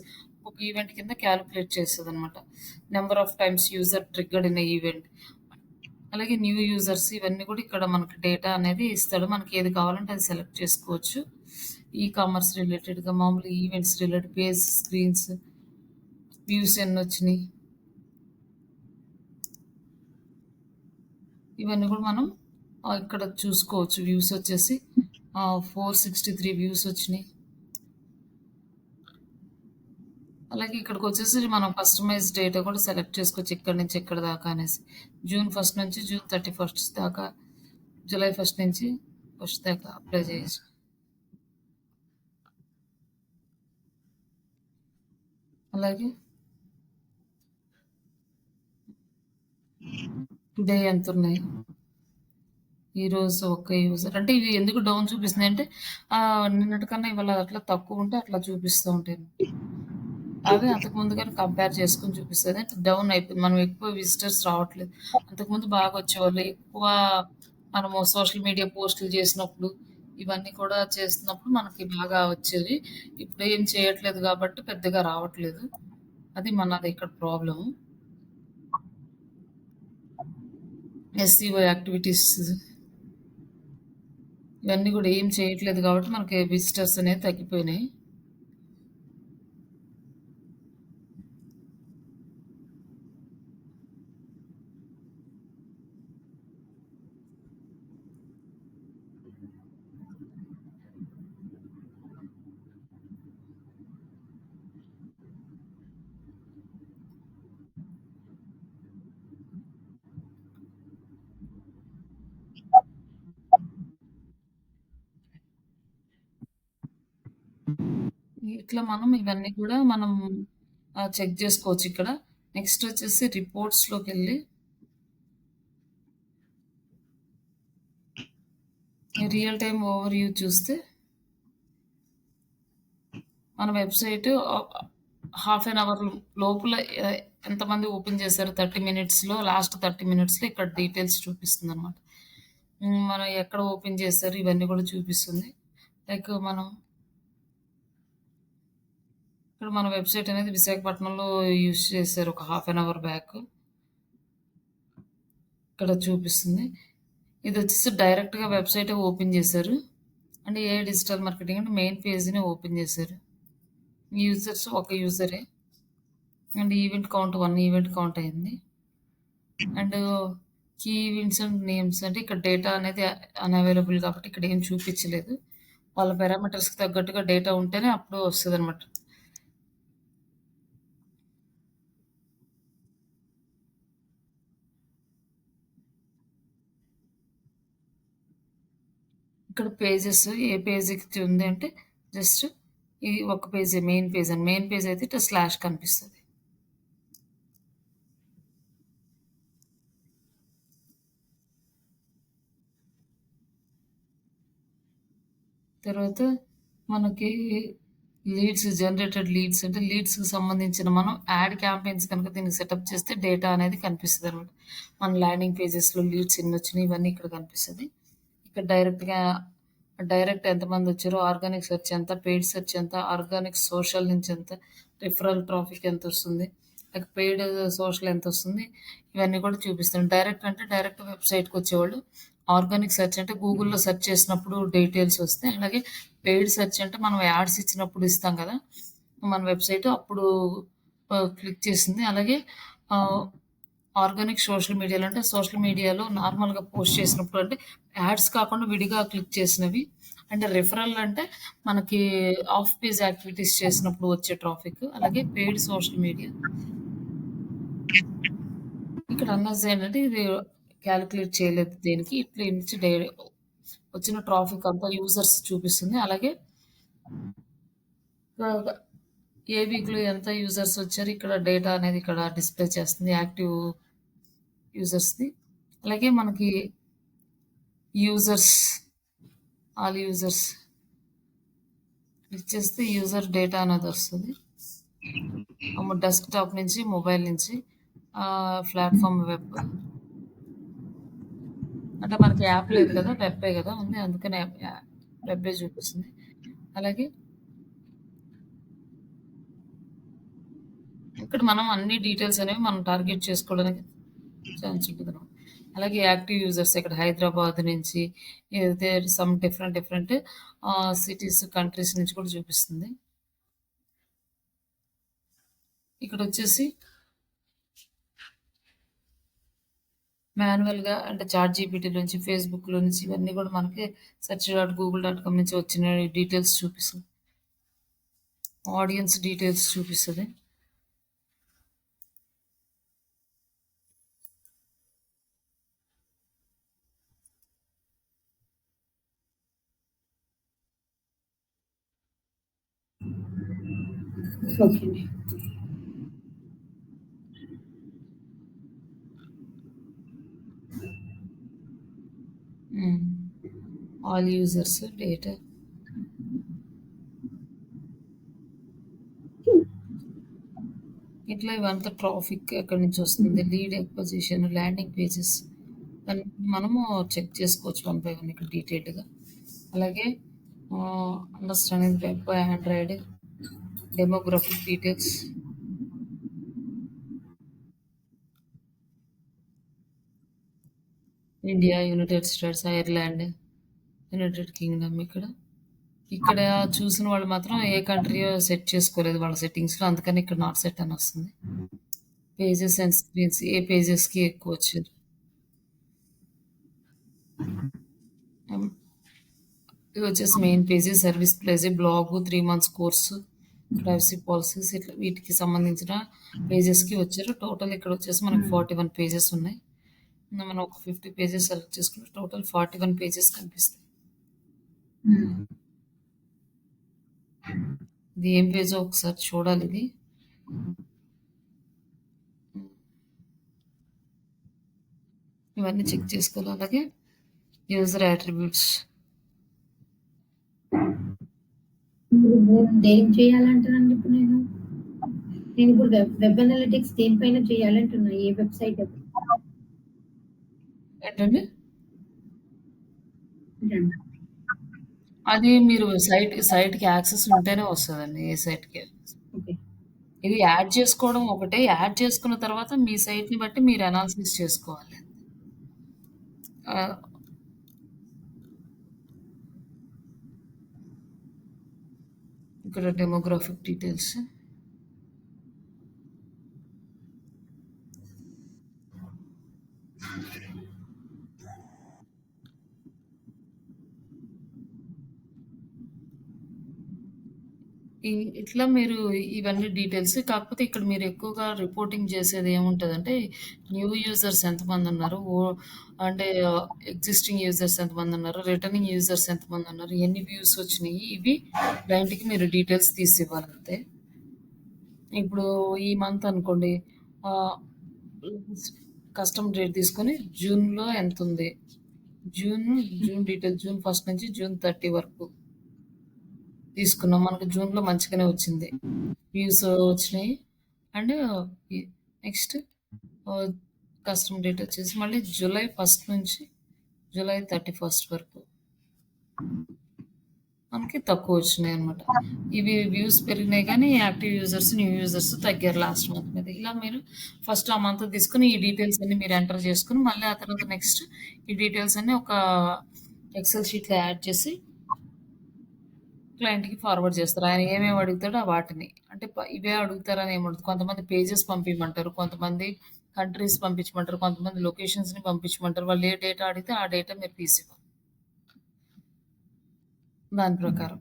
ఒక ఈవెంట్ కింద క్యాలిక్యులేట్ చేస్తుంది అనమాట. Number of times user triggered in event, అలాగే న్యూ యూజర్స్ ఇవన్నీ కూడా ఇక్కడ మనకి డేటా అనేది ఇస్తాడు. మనకి ఏది కావాలంటే అది సెలెక్ట్ చేసుకోవచ్చు. ఈ కామర్స్ రిలేటెడ్గా మామూలు events related page screens views ఎన్ని వచ్చినాయి ఇవన్నీ కూడా మనం ఇక్కడ చూసుకోవచ్చు. వ్యూస్ వచ్చేసి 463 వ్యూస్ వచ్చినాయి. అలాగే ఇక్కడికి వచ్చేసి మనం కస్టమైజ్ డేటా కూడా సెలెక్ట్ చేసుకోవచ్చు, ఇక్కడి నుంచి ఎక్కడ దాకా అనేసి. జూన్ 1 నుంచి జూన్ 31 దాకా, జూలై 1 నుంచి 1 దాకా అప్లై చేయొచ్చు. అలాగే డే ఎంతున్నయి? ఈరోజు ఒక్క యూజర్ అంటే ఇవి ఎందుకు డౌన్ చూపిస్తున్నాయంటే నిన్నటి కన్నా ఇవాళ అట్లా తక్కువుంటే అట్లా చూపిస్తూ ఉంటాయి. అవే అంతకుముందు గాని కంపేర్ చేసుకొని చూపిస్తది. డౌన్ అయిపోయింది. మనం ఎక్కువ విజిటర్స్ రావట్లేదు. అంతకుముందు బాగా వచ్చేవాళ్ళు. ఎక్కువ మనము సోషల్ మీడియా పోస్టులు చేసినప్పుడు, ఇవన్నీ కూడా చేస్తున్నప్పుడు మనకి బాగా వచ్చేవి. ఇప్పుడు ఏం చేయట్లేదు కాబట్టి పెద్దగా రావట్లేదు. అది మనది ఇక్కడ ప్రాబ్లము. ఎస్‌సిఓ యాక్టివిటీస్ ఇవన్నీ గూడా ఏం చేయట్లేదు కాబట్టి మనకి విజిటర్స్ అనేది తగ్గిపోయినాయి. ఇట్లా మనం ఇవన్నీ కూడా మనం చెక్ జేసుకోవచ్చు ఇక్కడ. నెక్స్ట్ వచ్చేసి రిపోర్ట్స్‌లోకెళ్ళి రియల్ టైమ్ ఓవర్ వ్యూ చూస్తే మన వెబ్‌సైటు హాఫ్ ఎన్ అవర్ లోపల ఎ ఎంతమంది ఓపెన్ చేశారు 30 మినిట్స్‌లో లాస్ట్ 30 మినిట్స్‌లో ఇక్కడ డీటెయిల్స్ చూపిస్తుందనమాట. మనం ఎక్కడ ఓపెన్ చేశారు ఇవన్నీ కూడా చూపిస్తుంది. లైక్ మనం ఇక్కడ మన వెబ్‌సైట్ అనేది విశాఖపట్నంలో యూజ్ చేశారు ఒక హాఫ్ ఎన్ అవర్ బ్యాక్. ఇక్కడ చూపిస్తుంది. ఇదొచ్చేసి డైరెక్ట్‌గా వెబ్‌సైటే ఓపెన్ చేశారు. అండ్ ఏఐ డిజిటల్ మార్కెటింగ్ అంటే మెయిన్ పేజ్‌ని ఓపెన్ చేశారు. యూజర్స్ ఒక యూజరే. And event count 1 event count అయింది. And key events and names అంటే ఇక్కడ డేటా అనేది అన్‌అవైలబుల్ కాబట్టి ఇక్కడ ఏం చూపించలేదు. వాళ్ళ పారామీటర్స్‌కి తగ్గట్టుగా డేటా ఉంటేనే అప్పుడు వస్తదనమాట. ఇక్కడ పేజెస్ ఏ పేజ్‌కి ఉంది అంటే జస్ట్ ఇది ఒక పేజే మెయిన్ పేజ్ అని. మెయిన్ పేజ్ అయితే ఇట్లా స్లాష్ కనిపిస్తది. తర్వాత మనకి జనరేటెడ్ లీడ్స్ అంటే లీడ్స్‌కి సంబంధించిన మనం యాడ్ క్యాంపెయిన్స్ కనుక దీనికి సెటప్ చేస్తే డేటా అనేది కనిపిస్తదనమాట. మన ల్యాండింగ్ పేజెస్‌లో లీడ్స్ ఎన్నొచ్చినాయి ఇవన్నీ ఇక్కడ కనిపిస్తది. ఇక్కడ డైరెక్ట్ ఎంతమందొచ్చారో, ఆర్గానిక్ సెర్చ్ ఎంత, పెయిడ్ సెర్చ్ ఎంత, ఆర్గానిక్ సోషల్ నుంచి ఎంత, రిఫరల్ ట్రాఫిక్ ఎంతొస్తుంది, లైక్ పెయిడ్ సోషల్ ఎంతొస్తుంది, ఇవన్నీ కూడా చూపిస్తుంది. డైరెక్ట్ అంటే డైరెక్ట్ వెబ్‌సైట్‌కొచ్చేవాళ్ళు. ఆర్గానిక్ సెర్చ్ అంటే గూగుల్‌లో సెర్చ్ చేసినప్పుడు డీటెయిల్స్ వస్తాయి. అలాగే పెయిడ్ సెర్చ్ అంటే మనం యాడ్స్ ఇచ్చినప్పుడు ఇస్తాం కదా! మన వెబ్‌సైట్ అప్పుడు క్లిక్ చేసింది. అలాగే ఆహ్, ఆర్గానిక్ సోషల్ మీడియాలో అంటే సోషల్ మీడియాలో నార్మల్‌గా పోస్ట్ చేసినప్పుడు అంటే యాడ్స్ కాకుండా విడిగా క్లిక్ చేసినవి. అండ్ రిఫరల్ అంటే మనకి ఆఫ్ పేజ్ యాక్టివిటీస్ చేసినప్పుడు వచ్చే ట్రాఫిక్. అలాగే పెయిడ్ సోషల్ మీడియా. ఇక్కడ అన్‌అసైన్డ్ అంటే ఇది కాలిక్యులేట్ చేయలేదు దేనికి. ఇట్లా నుంచి వచ్చిన ట్రాఫిక్ అంతా యూజర్స్ చూపిస్తుంది. అలాగే ఆహ్, ఏ వీక్‌లో ఎంత యూజర్స్ వచ్చారు ఇక్కడ డేటా అనేది ఇక్కడ డిస్‌ప్లే చేస్తుంది. యాక్టివ్ యూజర్స్‌ది. అలాగే మనకి యూజర్స్ ఆల్ యూజర్స్ క్లిక్ చేస్తే యూజర్ డేటా అనేదొస్తది. డెస్క్‌టాప్ నుంచి, మొబైల్ నుంచి ప్లాట్‌ఫార్మ్ వెబ్. అంటే మనకి యాప్ లేదు కదా! వెబ్బే కదా! ఉంది. అందుకని వెబ్బే చూపిస్తుంది. అలాగే ఇక్కడ మనం అన్ని డీటెయిల్స్ అనేవి మనం టార్గెట్ చేసుకోవడానికి ఛాన్స్ ఉంటదనమాట. అలాగే యాక్టివ్ యూజర్స్ ఇక్కడ హైదరాబాద్ నుంచి ఏదైతే సమ్ డిఫరెంట్ సిటీస్, కంట్రీస్ నుంచి కూడా చూపిస్తుంది. ఇక్కడొచ్చేసి మాన్యువల్‌గా అంటే చాట్‌జీపీటీ నుంచి, ఫేస్‌బుక్‌లో నుంచి ఇవన్నీ కూడా మనకి search.google.com నుంచి వచ్చిన డీటెయిల్స్ చూపిస్తుంది. ఆడియన్స్ డీటెయిల్స్ చూపిస్తది. ఓకే అండి. ఆల్ యూజర్స్ డేటా ఇట్లా ఇవంతా ట్రాఫిక్ ఎక్కడి నుంచి వస్తుంది, లీడ్ ఎక్విజిషన్, ల్యాండింగ్ పేజెస్ దాన్ని మనము చెక్ చేసుకోవచ్చు 1 బై 1 ఇక్కడ డీటెయిల్డ్గా. అలాగే understanding web by Android, demographic details, India, United states, Ireland, United Kingdom. ఇక్కడ చూసిన వాళ్ళు మాత్రం ఏ కంట్రీయో సెట్ చేసుకోలేదు వాళ్ళ సెట్టింగ్స్లో, అందుకని ఇక్కడ నాట్ సెట్ అని వస్తుంది. పేజెస్ అండ్ స్క్రీన్స్ ఏ పేజెస్కి ఎక్కువ వచ్చారు. ఇది వచ్చేసి main page, service page, blog, 3 months course, privacy policies, ఇట్లా వీటికి సంబంధించిన పేజెస్కి వచ్చారు. టోటల్ ఇక్కడ వచ్చేసి మనకి 41 పేజెస్ ఉన్నాయి. మనం ఒక 50 పేజెస్ సెలెక్ట్ చేసుకుంటే టోటల్ 41 పేజెస్ కనిపిస్తాయి. ఇది ఏం పేజో ఒకసారి చూడాలి. ఇది ఇవన్నీ చెక్ చేసుకోవాలి. అలాగే యూజర్ అట్రిబ్యూట్స్ దేనికి చేయాలంటానండి ఇప్పుడు నేను ఇప్పుడు వెబ్ అనలిటిక్స్ దేనిపైన చేయాలంటున్నా, ఏ వెబ్సైట్ ఏంటండి? అది మీరు సైట్కి యాక్సెస్ ఉంటేనే వస్తుందండి, ఏ సైట్కి. ఇది యాడ్ చేసుకోవడం ఒకటే, యాడ్ చేసుకున్న తర్వాత మీ సైట్ని బట్టి మీరు అనాలిసిస్ చేసుకోవాలి. ఇక్కడ డెమోగ్రాఫిక్ డీటెయిల్స్, ఇట్లా మీరు ఇవన్నీ డీటెయిల్స్. కాకపోతే ఇక్కడ మీరు ఎక్కువగా రిపోర్టింగ్ చేసేది ఏముంటుందంటే న్యూ యూజర్స్ ఎంతమంది ఉన్నారు, అంటే ఎగ్జిస్టింగ్ యూజర్స్ ఎంతమంది ఉన్నారు, రిటర్నింగ్ యూజర్స్ ఎంతమంది ఉన్నారు, ఎన్ని వ్యూస్ వచ్చినాయి, ఇవి క్లయింట్కి మీరు డీటెయిల్స్ తీసి ఇవ్వాలంతే. ఇప్పుడు ఈ మంత్ అనుకోండి, కస్టమర్ డేట్ తీసుకొని జూన్లో ఎంత ఉంది, జూన్ డీటెయిల్స్, జూన్ 1 నుంచి జూన్ 30 వరకు తీసుకున్నాం. మనకు జూన్లో మంచిగానే వచ్చింది, వ్యూస్ వచ్చినాయి. అండ్ నెక్స్ట్ కస్టమర్ డేట్ వచ్చేసి మళ్ళీ జూలై 1 నుంచి జూలై 31 వరకు మనకి తక్కువ వచ్చినాయి అనమాట. ఇవి వ్యూస్ పెరిగినాయి కానీ యాక్టివ్ యూజర్స్, న్యూ యూజర్స్ తగ్గారు లాస్ట్ మంత్ మీద. ఇలా మీరు ఫస్ట్ ఆ మంత్ తీసుకుని ఈ డీటెయిల్స్ అన్ని మీరు ఎంటర్ చేసుకుని మళ్ళీ ఆ తర్వాత నెక్స్ట్ ఈ డీటెయిల్స్ అన్ని ఒక ఎక్సెల్ షీట్లో యాడ్ చేసి క్లయింట్కి ఫార్వర్డ్ చేస్తారు. ఆయన ఏమేమి అడుగుతాడో వాటిని, అంటే ఇవే అడుగుతారని ఏమడుగుతుంది. కొంతమంది పేజెస్ పంపించమంటారు, కొంతమంది కంట్రీస్ పంపించమంటారు, కొంతమంది లొకేషన్స్ని పంపించమంటారు. వాళ్ళు ఏ డేటా అడిగితే ఆ డేటా మీరు తీసివ్వాలి. దాని ప్రకారం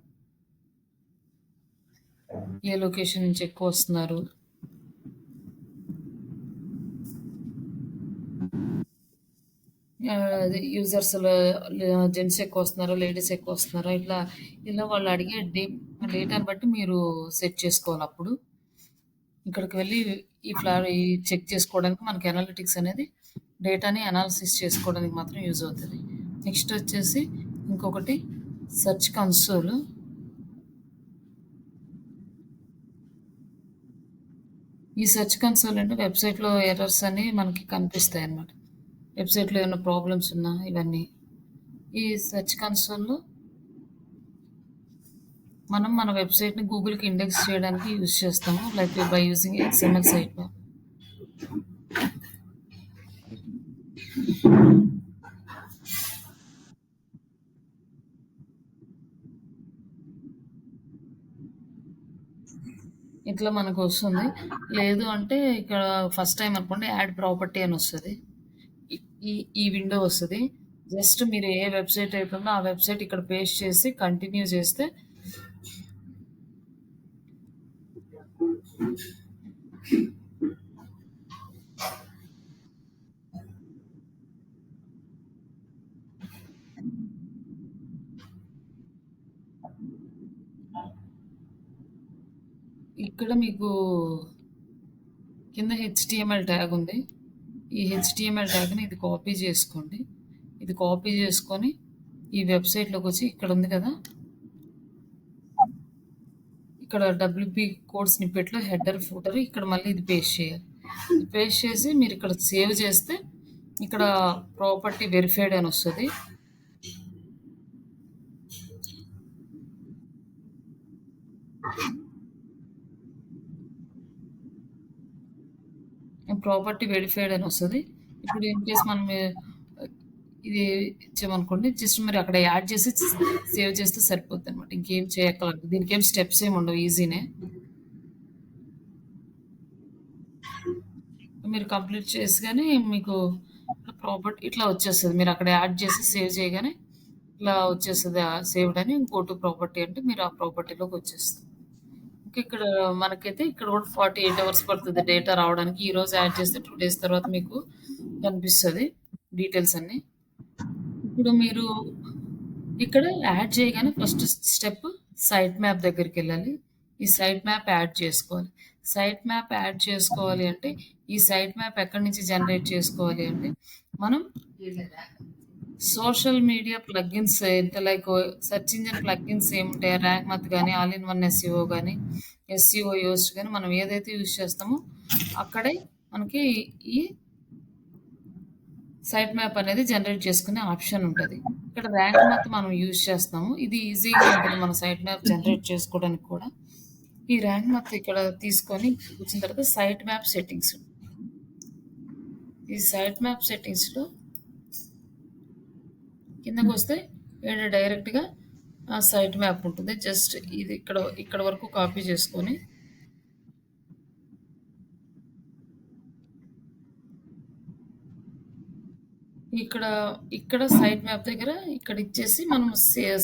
ఏ లొకేషన్ నుంచి ఎక్కువ వస్తున్నారు, యూజర్స్ జెంట్స్ ఎక్కువ వస్తున్నారా, లేడీస్ ఎక్కువ వస్తున్నారా, ఇలా వాళ్ళు అడిగే డేటాని బట్టి మీరు సెట్ చేసుకోవాలి. అప్పుడు ఇక్కడికి వెళ్ళి ఈ చెక్ చేసుకోవడానికి మనకి అనలిటిక్స్ అనేది డేటాని అనాలిసిస్ చేసుకోవడానికి మాత్రం యూజ్ అవుతుంది. నెక్స్ట్ వచ్చేసి ఇంకొకటి సెర్చ్ కన్సోల్. ఈ సెర్చ్ కన్సోల్ అంటే వెబ్సైట్లో ఎర్రర్స్ అని మనకి కనిపిస్తాయి అన్నమాట. వెబ్సైట్లో ఏమైనా ప్రాబ్లమ్స్ ఉన్నా ఇవన్నీ ఈ సెర్చ్ కన్సోల్లో మనం మన వెబ్సైట్ని గూగుల్కి ఇండెక్స్ చేయడానికి యూజ్ చేస్తాము, like by using XML site map. ఇట్లా మనకు వస్తుంది. లేదు అంటే ఇక్కడ ఫస్ట్ టైం అనుకోండి యాడ్ ప్రాపర్టీ అని వస్తుంది, ఈ విండో వస్తుంది. జస్ట్ మీరు ఏ వెబ్సైట్ అయిపోయిందో ఆ వెబ్సైట్ ఇక్కడ పేస్ట్ చేసి కంటిన్యూ చేస్తే ఇక్కడ మీకు కింద HTML ట్యాగ్ ఉంది. ఈ HTML ట్యాగ్ని ఇది కాపీ చేసుకోండి. ఇది కాపీ చేసుకొని ఈ వెబ్‌సైట్‌లోకొచ్చి ఇక్కడుంది కదా! ఇక్కడ డబ్ల్యూపీ కోడ్ స్నిప్పెట్‌లో హెడర్, ఫూటర్ ఇక్కడ మళ్ళీ ఇది పేస్ట్ చేయాలి. ఇది పేస్ట్ చేసి మీరిక్కడ సేవ్ చేస్తే ఇక్కడ ప్రాపర్టీ వెరిఫైడ్ అని వస్తది. ప్రాపర్టీ వెరిఫైడ్ అని వస్తది. ఇప్పుడు ఇన్ కేస్ మనం ఇది ఇచ్చామనుకోండి, జస్ట్ మీరు అక్కడ యాడ్ చేసి సేవ్ చేస్తే సరిపోద్దనమాట. ఇంకేం చేయక్కర్లేదు. దీనికేం స్టెప్స్ ఏమి ఉండవు. ఈజీనే. మీరు కంప్లీట్ చేసిగానే మీకు ప్రాపర్టీ ఇట్లా వచ్చేస్తది. మీరు అక్కడ యాడ్ చేసి సేవ్ చేయగానే ఇట్లా వచ్చేస్తది. సేవ్డ్ అని గో టు ప్రాపర్టీ అంటే మీరు ఆ ప్రాపర్టీలోకి వచ్చేస్తుంది. ఇంకా ఇక్కడ మనకైతే ఇక్కడ కూడా 48 అవర్స్ పడుతుంది డేటా రావడానికి. ఈ రోజు యాడ్ చేస్తే 2 డేస్ తర్వాత మీకు కనిపిస్తది డీటెయిల్స్ అన్నీ. ఇప్పుడు మీరు ఇక్కడ యాడ్ చేయగానే ఫస్ట్ స్టెప్ సైట్ మ్యాప్ దగ్గరికెళ్ళాలి. ఈ సైట్ మ్యాప్ యాడ్ చేసుకోవాలి. సైట్ మ్యాప్ యాడ్ చేసుకోవాలి అంటే ఈ సైట్ మ్యాప్ ఎక్కడి నుంచి జనరేట్ చేసుకోవాలి అంటే మనం social media plugins like search engine plugins ఏముంటాయి ర్యాంక్ మత్ కానీ ఆల్ ఇన్ వన్ ఎస్ఈఓ కానీ ఎస్ఈఓ యోస్ట్ కానీ మనం ఏదైతే యూజ్ చేస్తామో అక్కడే మనకి ఈ సైట్ మ్యాప్ అనేది జనరేట్ చేసుకునే ఆప్షన్ ఉంటుంది. ఇక్కడ ర్యాంక్ మత్ మనం యూజ్ చేస్తాము. ఇది ఈజీగా ఉంటుంది మన సైట్ మ్యాప్ జనరేట్ చేసుకోవడానికి కూడా. ఈ ర్యాంక్ మత్ ఇక్కడ తీసుకొని వచ్చిన తర్వాత సైట్ మ్యాప్ సెట్టింగ్స్. ఈ సైట్ మ్యాప్ సెట్టింగ్స్లో కిందకు వస్తే ఇక్కడ డైరెక్ట్గా సైట్ మ్యాప్ ఉంటుంది. జస్ట్ ఇది ఇక్కడ వరకు కాపీ చేసుకొని ఇక్కడ సైట్ మ్యాప్ దగ్గర ఇక్కడ ఇచ్చేసి మనం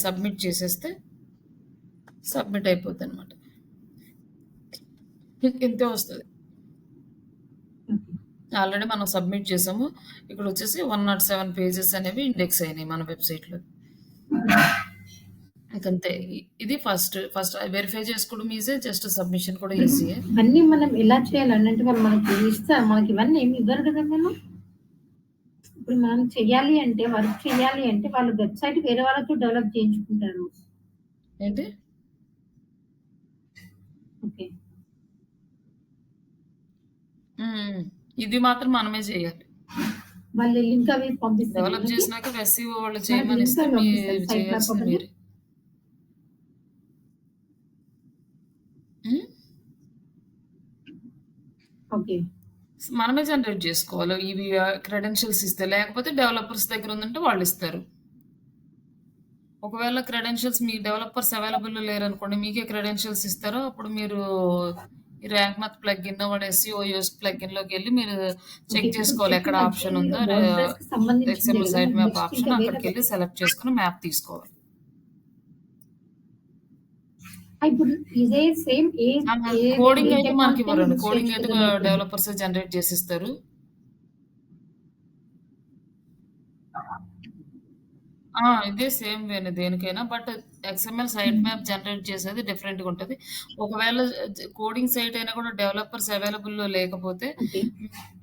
సబ్మిట్ చేసేస్తే సబ్మిట్ అయిపోద్ది అనమాట. ఇంతే వస్తుంది. ఆల్రెడీ మనం సబ్మిట్ చేసాము. ఇక్కడ వచ్చేసి 107 పేజెస్ అనేవి ఇండెక్స్ అయినాయి మన వెబ్సైట్లో. ఇంకంతే. ఇది ఫస్ట్ వెరిఫై చేసుకోవడం ఈజీ, జస్ట్ సబ్మిషన్ కూడా ఈజీయే. అన్నీ మనం ఎలా చేయాలని అంటే మనకి ఇస్తారు, మనకి ఇవన్నీ ఏమి ఇవ్వరు కదా మేము. ఇప్పుడు మనం చెయ్యాలి అంటే వర్క్ చేయాలి అంటే వాళ్ళు వెబ్సైట్ వేరే వాళ్ళతో డెవలప్ చేయించుకుంటారు. ఏంటి? ఓకే. ఇది మాత్రం మనమే చేయాలి. వాళ్ళు లింక్ అవి పంపిస్తారు. డెవలప్ చేసినాక ఎస్ఈఓ వాళ్ళు చేయమని ఇస్తే మీరు చేయాల్సింది మీరే. ఓకే. మనమే జనరేట్ చేసుకోవాలి. ఇవి క్రెడెన్షియల్స్ ఇస్తే, లేకపోతే డెవలపర్స్ దగ్గర ఉందంటే వాళ్ళు ఇస్తారు. ఒకవేళ క్రెడెన్షియల్స్ మీ డెవలపర్స్ అవైలబుల్ లేరనుకోండి, మీకే క్రెడెన్షియల్స్ ఇస్తారో అప్పుడు మీరు ఈ ర్యాంక్ మత్ ప్లగిన్ వాడు ఎస్ఈఓ యూస్ ప్లగిన్ లోకి వెళ్ళి మీరు చెక్ చేసుకోవాలి ఎక్కడ ఆప్షన్ ఉందో ఎక్స్ఎంఎల్ సైట్ మ్యాప్ ఆప్షన్ అక్కడికి వెళ్ళి సెలెక్ట్ చేసుకుని మ్యాప్ తీసుకోవాలి. కోడింగ్ అయితే మనకి ఇవ్వరండి. కోడింగ్ అయితే డెవలపర్స్ జనరేట్ చేసిస్తారు. ఇదే సేమ్ వేనే దేనికైనా. But XML site map generate చేసేది డిఫరెంట్గా ఉంటుంది. ఒకవేళ కోడింగ్ సైట్ అయినా కూడా డెవలపర్స్ అవైలబుల్లో లేకపోతే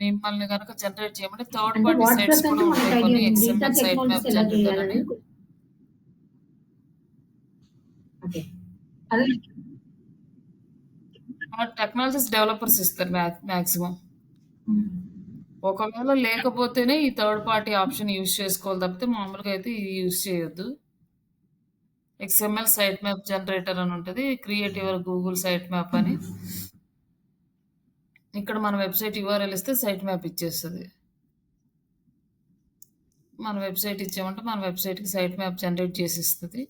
మిమ్మల్ని కనుక జనరేట్ చేయమంటే థర్డ్ పార్టీ సైట్స్ కూడా ఉంటాయి కొన్ని ఎక్స్ఎంఎల్ సైట్ మ్యాప్ జనరేటర్ అని. టెక్నాలజీస్ డెవలపర్స్ ఇస్తారు మ్యాక్సిమం. ఒకవేళ లేకపోతేనే ఈ థర్డ్ పార్టీ ఆప్షన్ యూజ్ చేసుకోవాలి తప్పితే మామూలుగా అయితే ఇది యూజ్ చేయొద్దు. ఎక్స్ఎంఎల్ సైట్ మ్యాప్ జనరేటర్ అని ఉంటుంది. Create your Google site map అని. ఇక్కడ మన వెబ్సైట్ యూఆర్ఎల్ ఇస్తే సైట్ మ్యాప్ ఇచ్చేస్తుంది. మన వెబ్సైట్ ఇచ్చామంటే మన వెబ్సైట్కి సైట్ మ్యాప్ జనరేట్ చేసి ఇస్తుంది.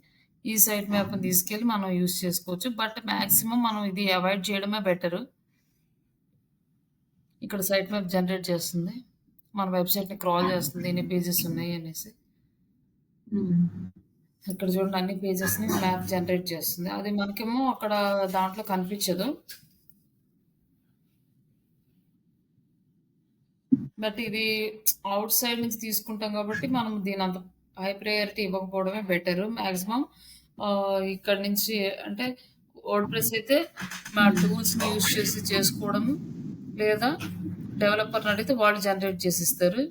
ఈ సైట్ మ్యాప్ని తీసుకెళ్ళి మనం యూజ్ చేసుకోవచ్చు. బట్ మ్యాక్సిమం మనం ఇది అవాయిడ్ చేయడమే బెటరు. ఇక్కడ సైట్ మ్యాప్ జనరేట్ చేస్తుంది, మన వెబ్సైట్ని క్రాల్ చేస్తుంది ఎన్ని పేజెస్ ఉన్నాయి అనేసి. ఇక్కడ చూడండి అన్ని పేజెస్ని మ్యాప్ జనరేట్ చేస్తుంది. అది మనకేమో అక్కడ దాంట్లో కనిపించదు. బట్ ఇది అవుట్ సైడ్ నుంచి తీసుకుంటాం కాబట్టి మనం దీని అంత హై ప్రయారిటీ ఇవ్వకపోవడమే బెటరు. మ్యాక్సిమం ఇక్కడ నుంచి అంటే వర్డ్ప్రెస్ అయితే మా టూల్స్ని యూజ్ చేసి చేసుకోవడము, లేదా డెవలపర్ని అడిగితే వాళ్ళు జనరేట్ చేసి ఇస్తారు.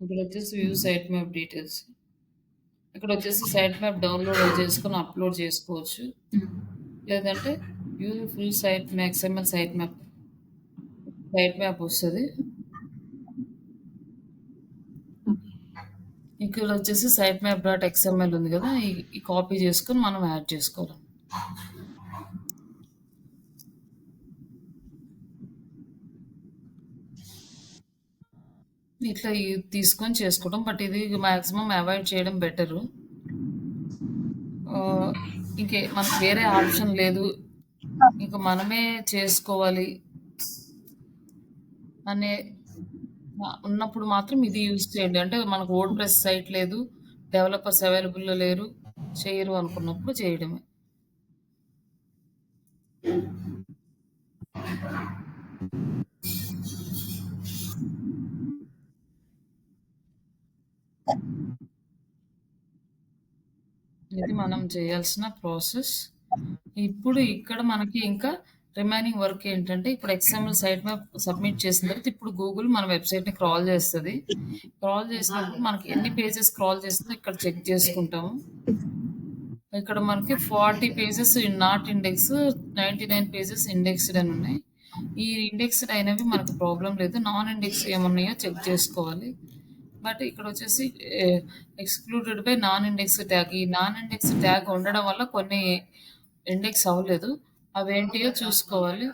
ఇక్కడొచ్చేసి వ్యూ సైట్ మ్యాప్ డీటెయిల్స్. ఇక్కడొచ్చేసి సైట్ మ్యాప్ డౌన్‌లోడ్ చేసుకొని అప్‌లోడ్ చేసుకోవచ్చు. లేదంటే view full site XML site map వస్తది. ఇక్కడొచ్చేసి సైట్ మ్యాప్ డాట్ ఎక్స్ఎంఎల్ ఉంది కదా! ఈ కాపీ చేసుకొని మనం యాడ్ చేసుకోవాలి. ఇట్లా తీసుకొని చేసుకోవడం. బట్ ఇది మాక్సిమం అవాయిడ్ చేయడం బెటరు. మనకు వేరే ఆప్షన్ లేదు. ఇంక మనమే చేసుకోవాలి అనే ఉన్నప్పుడు మాత్రం ఇది యూజ్ చేయండి. అంటే మనకు వర్డ్‌ప్రెస్ సైట్ లేదు, డెవలపర్స్ అవైలబుల్‌లో లేరు, చేయరు అనుకున్నప్పుడు చేయడమే. ఇది మనం చేయాల్సిన ప్రాసెస్. ఇప్పుడు ఇక్కడ మనకి ఇంకా రిమైనింగ్ వర్క్ ఏంటంటే, ఇప్పుడు ఎక్స్ఎంఎల్ సైట్ మ్యాప్ సబ్మిట్ చేసిన తర్వాత ఇప్పుడు గూగుల్ మన వెబ్‌సైట్‌ని క్రాల్ చేస్తది. క్రాల్ చేసినప్పుడు మనకి ఎన్ని పేజెస్ క్రాల్ చేస్తుందో ఇక్కడ చెక్ చేసుకుంటాము. ఇక్కడ మనకి 40 pages not index, 99 pages indexed అని ఉన్నాయి. ఈ ఇండెక్స్డ్ అయినవి మనకు ప్రాబ్లం లేదు. నాన్ ఇండెక్స్ ఏమున్నాయో చెక్ చేసుకోవాలి. బట్ ఇక్కడ వచ్చేసి excluded by non index tag. ఈ నాన్ ఇండెక్స్ ట్యాగ్ ఉండడం వల్ల కొన్ని ఇండెక్స్ అవ్వలేదు. అవేంటియో చూసుకోవాలి.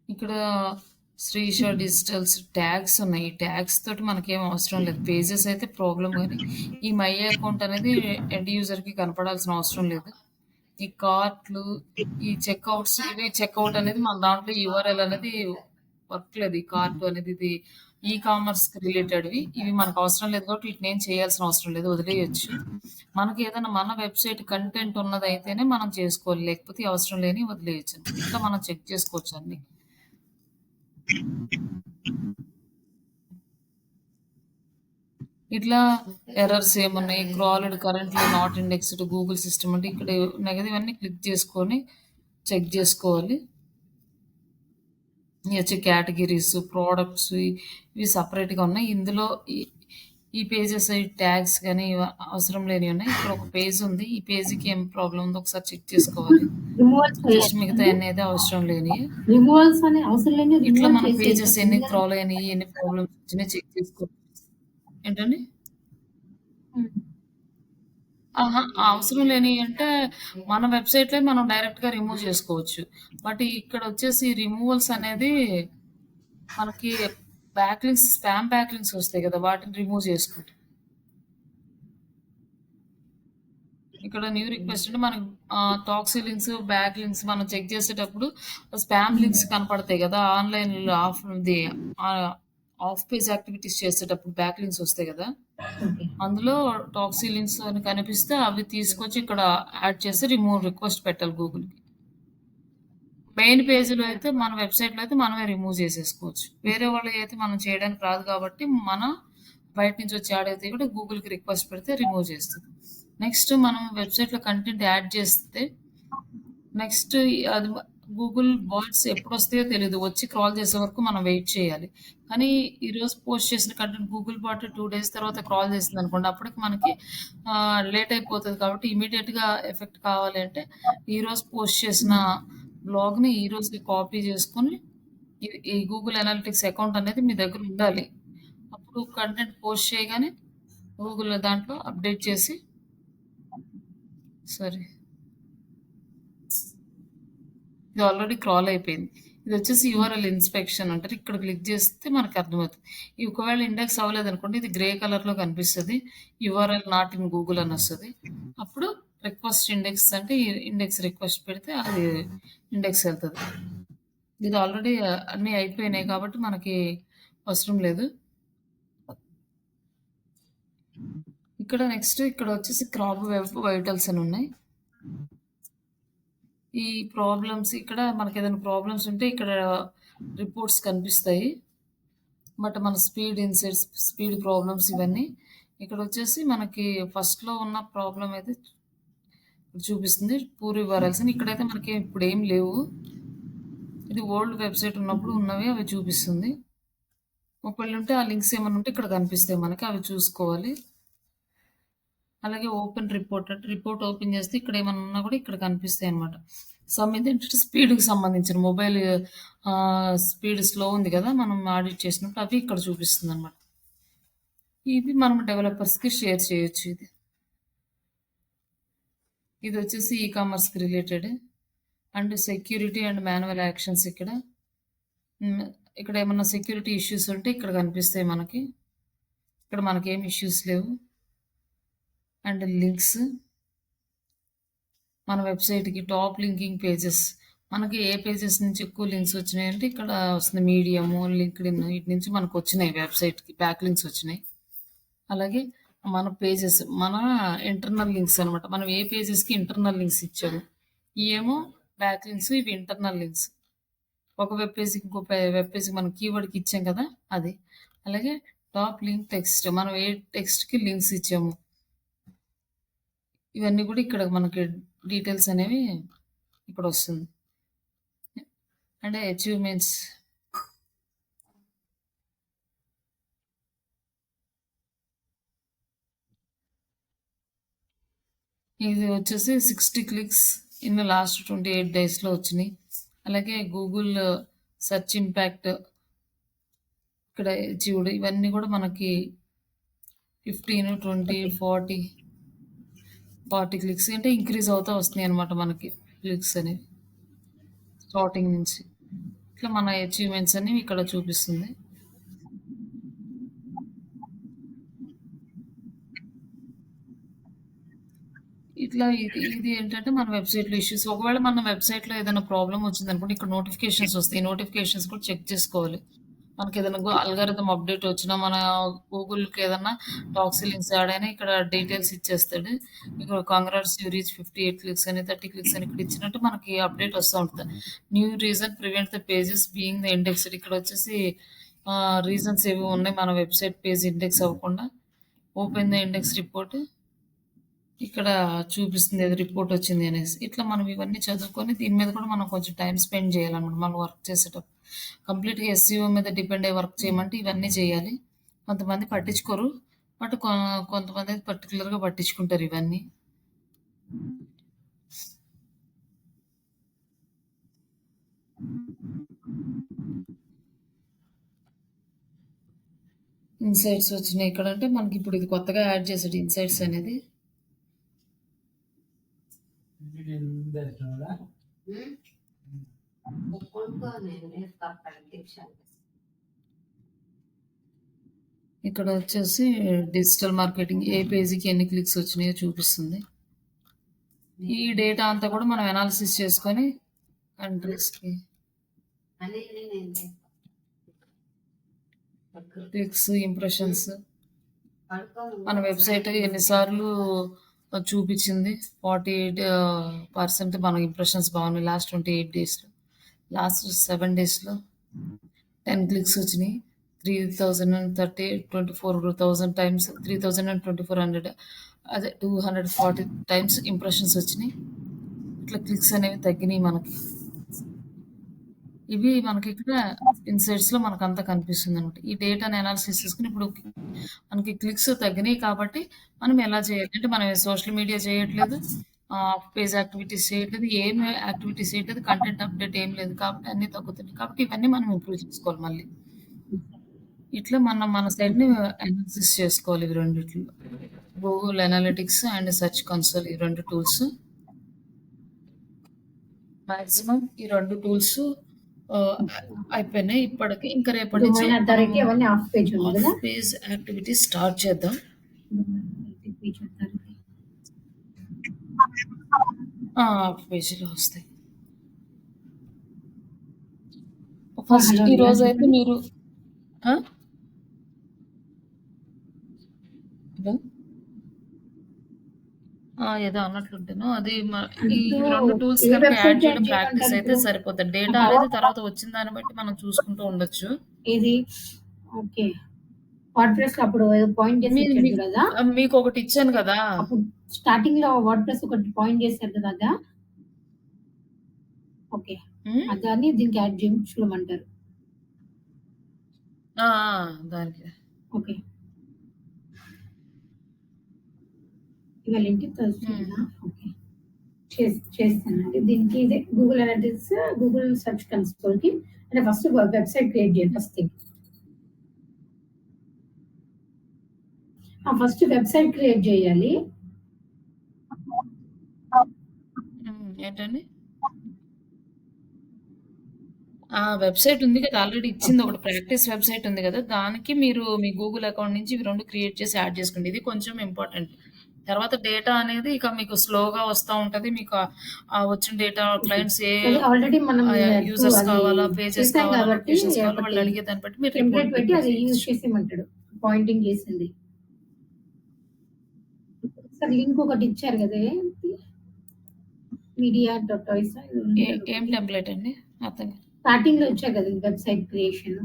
ఇక్కడ శ్రీష డిజిటల్స్ ట్యాగ్స్ ఉన్నాయి. ఈ ట్యాగ్స్ తోటి మనకేం అవసరం లేదు. పేజెస్ అయితే ప్రాబ్లమ్ గానీ, ఈ మై అకౌంట్ అనేది ఎండ్ యూజర్‌కి కనపడాల్సిన అవసరం లేదు. ఈ కార్ట్‌లు, ఈ చెక్‌ఔట్స్ ఇవి చెక్‌ఔట్ అనేది మన దాంట్లో యూఆర్ఎల్ అనేది వర్క్ లేదు. ఈ కార్ట్ అనేది ఇది కామర్స్‌కి రిలేటెడ్‌వి. ఇవి మనకు అవసరం లేదు కాబట్టి వీటినేం చేయాల్సిన అవసరం లేదు. వదిలేయొచ్చు. మనకి ఏదైనా మన వెబ్‌సైట్ కంటెంట్ ఉన్నదైతేనే మనం చేసుకోవాలి. లేకపోతే అవసరం లేనివి వదిలేయొచ్చు. ఇట్లా మనం చెక్ చేసుకోవచ్చు అన్నీ. ఇట్లా ఎర్రర్స్ ఏమున్నాయి, crawled currently not indexed Google system అంటే ఇక్కడ ఉన్నాయి కదా! ఇవన్నీ క్లిక్ చేసుకొని చెక్ చేసుకోవాలి. ఇయి వచ్చి కేటగిరీస్, ప్రొడక్ట్స్ ఇవి సెపరేట్‌గా ఉన్నాయి. ఇందులో ఈ పేజెస్ ఈ ట్యాగ్స్ గానీ అవసరం లేనివి ఉన్నాయి. ఇక్కడ ఒక పేజ్ ఉంది. ఈ పేజ్‌కి ఏం ప్రాబ్లమ్ ఉందో ఒకసారి చెక్ చేసుకోవాలి. జస్ట్ మిగతాయన్నీ అయితే అవసరం లేనియి. రిమూవల్స్ అని అవసరం లేని ఇట్లా రిమూవల్ మన చేసేయొచ్చు. పేజెస్ ఎన్ని క్రాల్ అయినాయి, ఎన్ని ప్రాబ్లమ్స్ వచ్చినాయి చెక్ చేసుకోవాలి. ఏంటండి? అహా! అవసరం లేనియి అంటే మన వెబ్‌సైట్‌లో మనం డైరెక్ట్‌గా రిమూవ్ చేసుకోవచ్చు. బట్ ఇక్కడొచ్చేసి రిమూవల్స్ అనేది మనకి బ్యాక్‌లింక్స్, స్పామ్ బ్యాక్‌లింక్స్ వస్తాయి కదా! వాటిని రిమూవ్ చేసుకుంటాం. ఇక్కడ న్యూ రిక్వెస్ట్ అంటే మనకు టాక్సీ లింక్స్, బ్యాక్ లింక్స్ మనం చెక్ చేసేటప్పుడు స్పామ్ లింక్స్ కనపడతాయి కదా! ఆన్‌లైన్‌లో ఆఫ్ పేజ్ యాక్టివిటీస్ చేసేటప్పుడు బ్యాక్ లింక్స్ వస్తాయి కదా! ఓకే. అందులో టాక్సీ లింక్స్ అని కనిపిస్తే అవి తీసుకొచ్చి ఇక్కడ యాడ్ చేసి రిమూవ్ రిక్వెస్ట్ పెట్టాలి గూగుల్‌కి. మెయిన్ పేజ్‌లో అయితే మన వెబ్‌సైట్‌లో అయితే మనమే రిమూవ్ చేసేసుకోవచ్చు. వేరే వాళ్ళయయితే మనం చేయడానికి రాదు కాబట్టి బయట నుంచి వచ్చే యాడ్ అయితే కూడా గూగుల్‌కి రిక్వెస్ట్ పెడితే రిమూవ్ చేస్తది. నెక్స్ట్ మనం వెబ్‌సైట్‌లో కంటెంట్ యాడ్ చేస్తే నెక్స్ట్ అది గూగుల్ వర్డ్స్ ఎప్పుడొస్తాయో తెలీదు. వచ్చి క్రాల్ చేసే వరకు మనం వెయిట్ చేయాలి. కానీ ఈరోజు పోస్ట్ చేసిన కంటెంట్ గూగుల్ బాట్ 2 డేస్ తర్వాత క్రాల్ చేసిందనుకోండి. అప్పటికి మనకి లేట్ అయిపోతది కాబట్టి ఇమ్మీడియేట్‌గా ఎఫెక్ట్ కావాలి అంటే ఈరోజు పోస్ట్ చేసిన బ్లాగ్‌ని ఈరోజుకి కాపీ చేసుకొని ఈ గూగుల్ అనలిటిక్స్ అకౌంట్ అనేది మీ దగ్గర ఉండాలి. అప్పుడు కంటెంట్ పోస్ట్ చేయగానే గూగుల్ దాంట్లో అప్డేట్ చేసి సరే. ఇది ఆల్రెడీ క్రాల్ అయిపోయింది. ఇదొచ్చేసి యూఆర్ఎల్ ఇన్స్పెక్షన్ అంటారు. ఇక్కడ క్లిక్ చేస్తే మనకర్థమవుతది. ఒకవేళ ఇండెక్స్ అవ్వలేదనుకోండి ఇది గ్రే కలర్‌లో కనిపిస్తది. యూఆర్ఎల్ నాట్ ఇన్ గూగుల్ అనొస్తది. అప్పుడు రిక్వెస్ట్ ఇండెక్స్ అంటే ఈ ఇండెక్స్ రిక్వెస్ట్ పెడితే అది ఇండెక్స్ ఎళ్తది. ఇది ఆల్రెడీ అన్నీ అయిపోయినాయి కాబట్టి మనకి అవసరం లేదు. ఇక్కడ నెక్స్ట్ ఇక్కడొచ్చేసి క్రాప్ వెబ్ వైటల్స్ అని ఉన్నాయి. ఈ ప్రాబ్లమ్స్ ఇక్కడ మనకేదైనా ప్రాబ్లమ్స్ ఉంటే ఇక్కడ రిపోర్ట్స్ కనిపిస్తాయి. బట్ మన స్పీడ్ ఇన్సైట్స్, స్పీడ్ ప్రాబ్లమ్స్ ఇవన్నీ. ఇక్కడొచ్చేసి మనకి ఫస్ట్‌లో ఉన్న ప్రాబ్లమ్ అయితే చూపిస్తుంది. పూర్ యూఆర్ఎల్స్ అని. ఇక్కడైతే మనకి ఇప్పుడేం లేవు. ఇది ఓల్డ్ వెబ్‌సైట్ ఉన్నప్పుడు ఉన్నవి అవి చూపిస్తుంది. ఒకవేళ ఉంటే ఆ లింక్స్ ఏమన్నా ఉంటే ఇక్కడ కనిపిస్తాయి మనకి. అవి చూసుకోవాలి. అలాగే ఓపెన్ రిపోర్ట్ అంటే రిపోర్ట్ ఓపెన్ చేస్తే ఇక్కడ ఏమన్నా ఉన్నా కూడా ఇక్కడ కనిపిస్తాయన్నమాట. సమ్ ఇదేంటంటే స్పీడ్‌కి సంబంధించిన మొబైల్ స్పీడ్ స్లో ఉంది కదా! మనం ఆడిట్ చేసినప్పుడు అవి ఇక్కడ చూపిస్తుందన్నమాట. ఇది మనం డెవలపర్స్‌కి షేర్ చేయొచ్చు ఇది. ఇదొచ్చేసి ఈ కామర్స్‌కి related. And security and manual actions ఇక్కడ. ఇక్కడ ఏమన్నా సెక్యూరిటీ ఇష్యూస్ ఉంటే ఇక్కడ కనిపిస్తాయి మనకి. ఇక్కడ మనకేం ఇష్యూస్ లేవు. And links. మన వెబ్‌సైట్‌కి టాప్ లింకింగ్ పేజెస్. మనకి ఏ పేజెస్ నుంచి ఎక్కువ లింక్స్ వచ్చినాయంటే ఇక్కడ వస్తుంది. మీడియము, లింక్డ్ఇన్ వీటి నుంచి మనకొచ్చినాయి వెబ్‌సైట్‌కి బ్యాక్ లింక్స్ వచ్చినాయి. అలాగే మన పేజెస్, మన ఇంటర్నల్ లింక్స్ అనమాట. మనం ఏ పేజెస్‌కి ఇంటర్నల్ లింక్స్ ఇచ్చాము. ఇయేమో బ్యాక్ లింక్స్, ఇవి ఇంటర్నల్ లింక్స్. ఒక వెబ్ పేజ్‌కి ఇంకో వెబ్ పేజ్‌కి మనం కీవర్డ్‌కి ఇచ్చాం కదా! అది. అలాగే టాప్ లింక్ టెక్స్ట్. మనం ఏ టెక్స్ట్‌కి లింక్స్ ఇచ్చాము. ఇవన్నీ కూడా ఇక్కడ మనకి డీటెయిల్స్ అనేవి ఇక్కడొస్తుంది. And achievements. ఇది వచ్చేసి 60 క్లిక్స్ ఇన్ లాస్ట్ 28 డేస్‌లో వచ్చినాయి. అలాగే గూగుల్ సెర్చ్ ఇంపాక్ట్ ఇక్కడ అచీవ్డ్ ఇవన్నీ కూడా మనకి 15, 20, 40 క్లిక్స్ అంటే ఇంక్రీజ్ అవుతా వస్తున్నాయన్నమాట మనకి క్లిక్స్ అనేవి. స్టార్టింగ్ నుంచి. ఇట్లా మన అచీవ్‌మెంట్స్ అనేవి ఇక్కడ చూపిస్తుంది. ఇట్లా ఇది ఏంటంటే మన వెబ్‌సైట్‌లో ఇష్యూస్. ఒకవేళ మన వెబ్‌సైట్‌లో ఏదైనా ప్రాబ్లమ్ వచ్చిందనుకోండి ఇక్కడ నోటిఫికేషన్స్ వస్తాయి. నోటిఫికేషన్స్ కూడా చెక్ చేసుకోవాలి. మనకేదైనా అల్గారిథమ్ అప్డేట్ వచ్చినా, మన గూగుల్‌కి ఏదన్నా టాక్సీ లింక్స్ యాడ్ అయినా ఇక్కడ డీటెయిల్స్ ఇచ్చేస్తాడు. మీకు కంగ్రాట్స్ యూ రీచ్ 58 క్లిక్స్ అని, 30 క్లిక్స్ అని ఇక్కడ ఇచ్చినట్టు మనకి అప్డేట్ వస్తా ఉంటది. New reason prevent the pages being the indexed. ఇక్కడ వచ్చేసి రీజన్స్ ఏవి ఉన్నాయి మన వెబ్‌సైట్ పేజ్ ఇండెక్స్ అవ్వకుండా. Open the index report. ఇక్కడ చూపిస్తుంది ఏదో రిపోర్ట్ వచ్చింది అనేసి. ఇట్లా మనం ఇవన్నీ చదువుకొని దీని మీద కూడా మనం కొంచెం టైమ్ స్పెండ్ చేయాలన్నమాట మనం వర్క్ చేసేటప్పుడు. కంప్లీట్‌గా ఎస్‌ఈఓ మీద డిపెండ్ అయ్యి వర్క్ చేయమంటే ఇవన్నీ చేయాలి. కొంతమంది పట్టించుకోరు. బట్ కొంతమంది అయితే పర్టిక్యులర్‌గా పట్టించుకుంటారు ఇవన్నీ. ఇన్సైట్స్ వచ్చినాయి ఇక్కడంటే మనకి ఇప్పుడు ఇది కొత్తగా యాడ్ చేసాడు ఇన్సైట్స్ అనేది. ఇక్కడ వచ్చేసి డిజిటల్ మార్కెటింగ్ ఏ పేజీకి ఎన్ని క్లిక్స్ వచ్చినాయో చూపిస్తుంది. ఈ డేటా అంతా కూడా మనం అనాలిసిస్ చేసుకొని కంట్రీస్‌కి క్లిక్స్, ఇంప్రెషన్స్ మన వెబ్‌సైట్ ఎన్నిసార్లు చూపించింది. 48% మన ఇంప్రెషన్స్ బాగున్నాయి లాస్ట్ 28 డేస్‌లో. లాస్ట్ 7 డేస్‌లో 10 క్లిక్స్ వచ్చినాయి. 3030 24,000 టైమ్స్ 3,000 అదే 240 టైమ్స్ ఇంప్రెషన్స్ వచ్చినాయి. ఇట్లా క్లిక్స్ అనేవి తగ్గినాయి మనకి. ఇవి మనకి ఇక్కడ ఇన్సైట్స్‌లో మనకంతా కనిపిస్తుందనమాట. ఈ డేటాని అనాలిసిస్ చేసుకొని ఇప్పుడు మనకి క్లిక్స్ తగ్గినాయి కాబట్టి మనం ఎలా చేయాలి అంటే మనం సోషల్ మీడియా చేయట్లేదు. పేజ్ యాక్టివిటీస్ చేయట్లేదు. ఏం యాక్టివిటీస్ చేయట్లేదు. కంటెంట్ అప్డేట్ ఏం లేదు. కాబట్టి అన్నీ తగ్గుతున్నాయి. కాబట్టి ఇవన్నీ మనం ఇంప్రూవ్ చేసుకోవాలి మళ్ళీ. ఇట్లా మన సైడ్‌ని అనాలిసిస్ చేసుకోవాలి ఇవి రెండిట్లో. Google analytics and search console ఈ 2 టూల్స్. మాక్సిమం ఈ 2 టూల్స్ అయిపోయినాయి ఇప్పటికి. ఇంకా రేపటి నుంచి డొమైన్ అథారిటీ అవన్నీ హాఫ్ పేజ్ ఉంది కదా. హాఫ్ పేజ్ యాక్టివిటీ స్టార్ట్ చేద్దాం. పేజ్ అథారిటీ హాఫ్ పేజీలో వస్తాయి. ఫస్ట్ హలో ఈ రోజు అయితే మీరు హలో ఏదో అన్నట్లుంటేను అది ఈ 2 టూల్స్ ఏ కనుక వెబ్సైట్ యాడ్ చేయడం యాడ్ ప్రాక్టీస్ చేయమంటారు అయితే ఇప్పుడు? సరిపోతుంది. డేటా అనేది తర్వాత వచ్చిన దాన్ని బట్టి మనం చూసుకుంటూ ఉండొచ్చు. ఇది ఓకే. వర్డ్‌ప్రెస్ అప్పుడు ఏదో పాయింట్ చేసి ఇచ్చాడు కదా. మీకు ఒకటి ఇచ్చాను కదా. అప్పుడు స్టార్టింగ్ లో వర్డ్‌ప్రెస్ ఒకటి పాయింట్ చేశారు కదా అదా? ఓకే. అదాన్ని దీనికి యాడ్ చేయించుకోమంటారు. దానికి ఓకే. ఇవాళ ఏంటి థర్స్‌డేనా? ఓకే. చేస్తానండి. దీనికి ఇదే గూగుల్ అనలిటిక్స్, గూగుల్ సెర్చ్ కన్సోల్‌కి అంటే ఫస్ట్ వెబ్‌సైట్ క్రియేట్ చేయాలి first thing. First website create చేయాలి. ఏంటండి? వెబ్‌సైట్ ఉంది కదా, ఆల్రెడీ ఇచ్చింది ఒకటి ప్రాక్టీస్ వెబ్‌సైట్ ఉంది కదా, దానికి మీరు మీ గూగుల్ అకౌంట్ నుంచి ఇవి 2 క్రియేట్ చేసి యాడ్ చేసుకోండి. ఇది కొంచెం ఇంపార్టెంట్. తర్వాత డేటా అనేది ఇక మీకు స్లోగా వస్తా ఉంటది. మీకు వచ్చిన డేటా క్లయింట్స్ ఆల్రెడీ మనం యూజర్స్ కావాలా, పేజెస్ చేసాం కావాలా, కాబట్టి లొకేషన్స్ కావాలా, వాళ్ళు అడిగే దాన్ని బట్టి మీరు టెంప్లెట్ రిపోర్ట్ పెట్టి అది యూజ్ చేసేయమంటాడు. పాయింటింగ్ చేసింది. సార్ లింక్ ఒకటి ఇచ్చారు కదా, మీడియా టాటాయిస్ ఏం టెంప్లెట్ అండి? అర్థం కాదు. స్టార్టింగ్ లో వచ్చాయి కదా వెబ్సైట్ క్రియేషన్.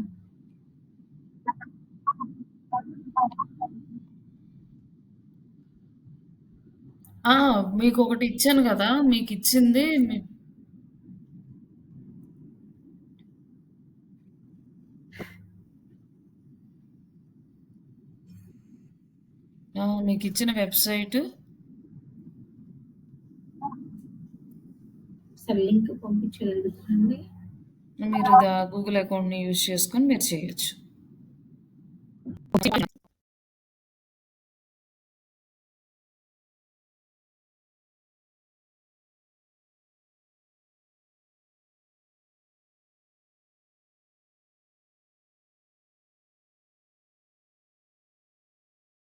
మీకు ఒకటి ఇచ్చాను కదా, మీకు ఇచ్చింది మీకు ఇచ్చిన వెబ్సైట్ సరే లింక్ పంపించగలుగుతానండి. మీరు గూగుల్ అకౌంట్ని యూజ్ చేసుకొని మీరు చేయొచ్చు.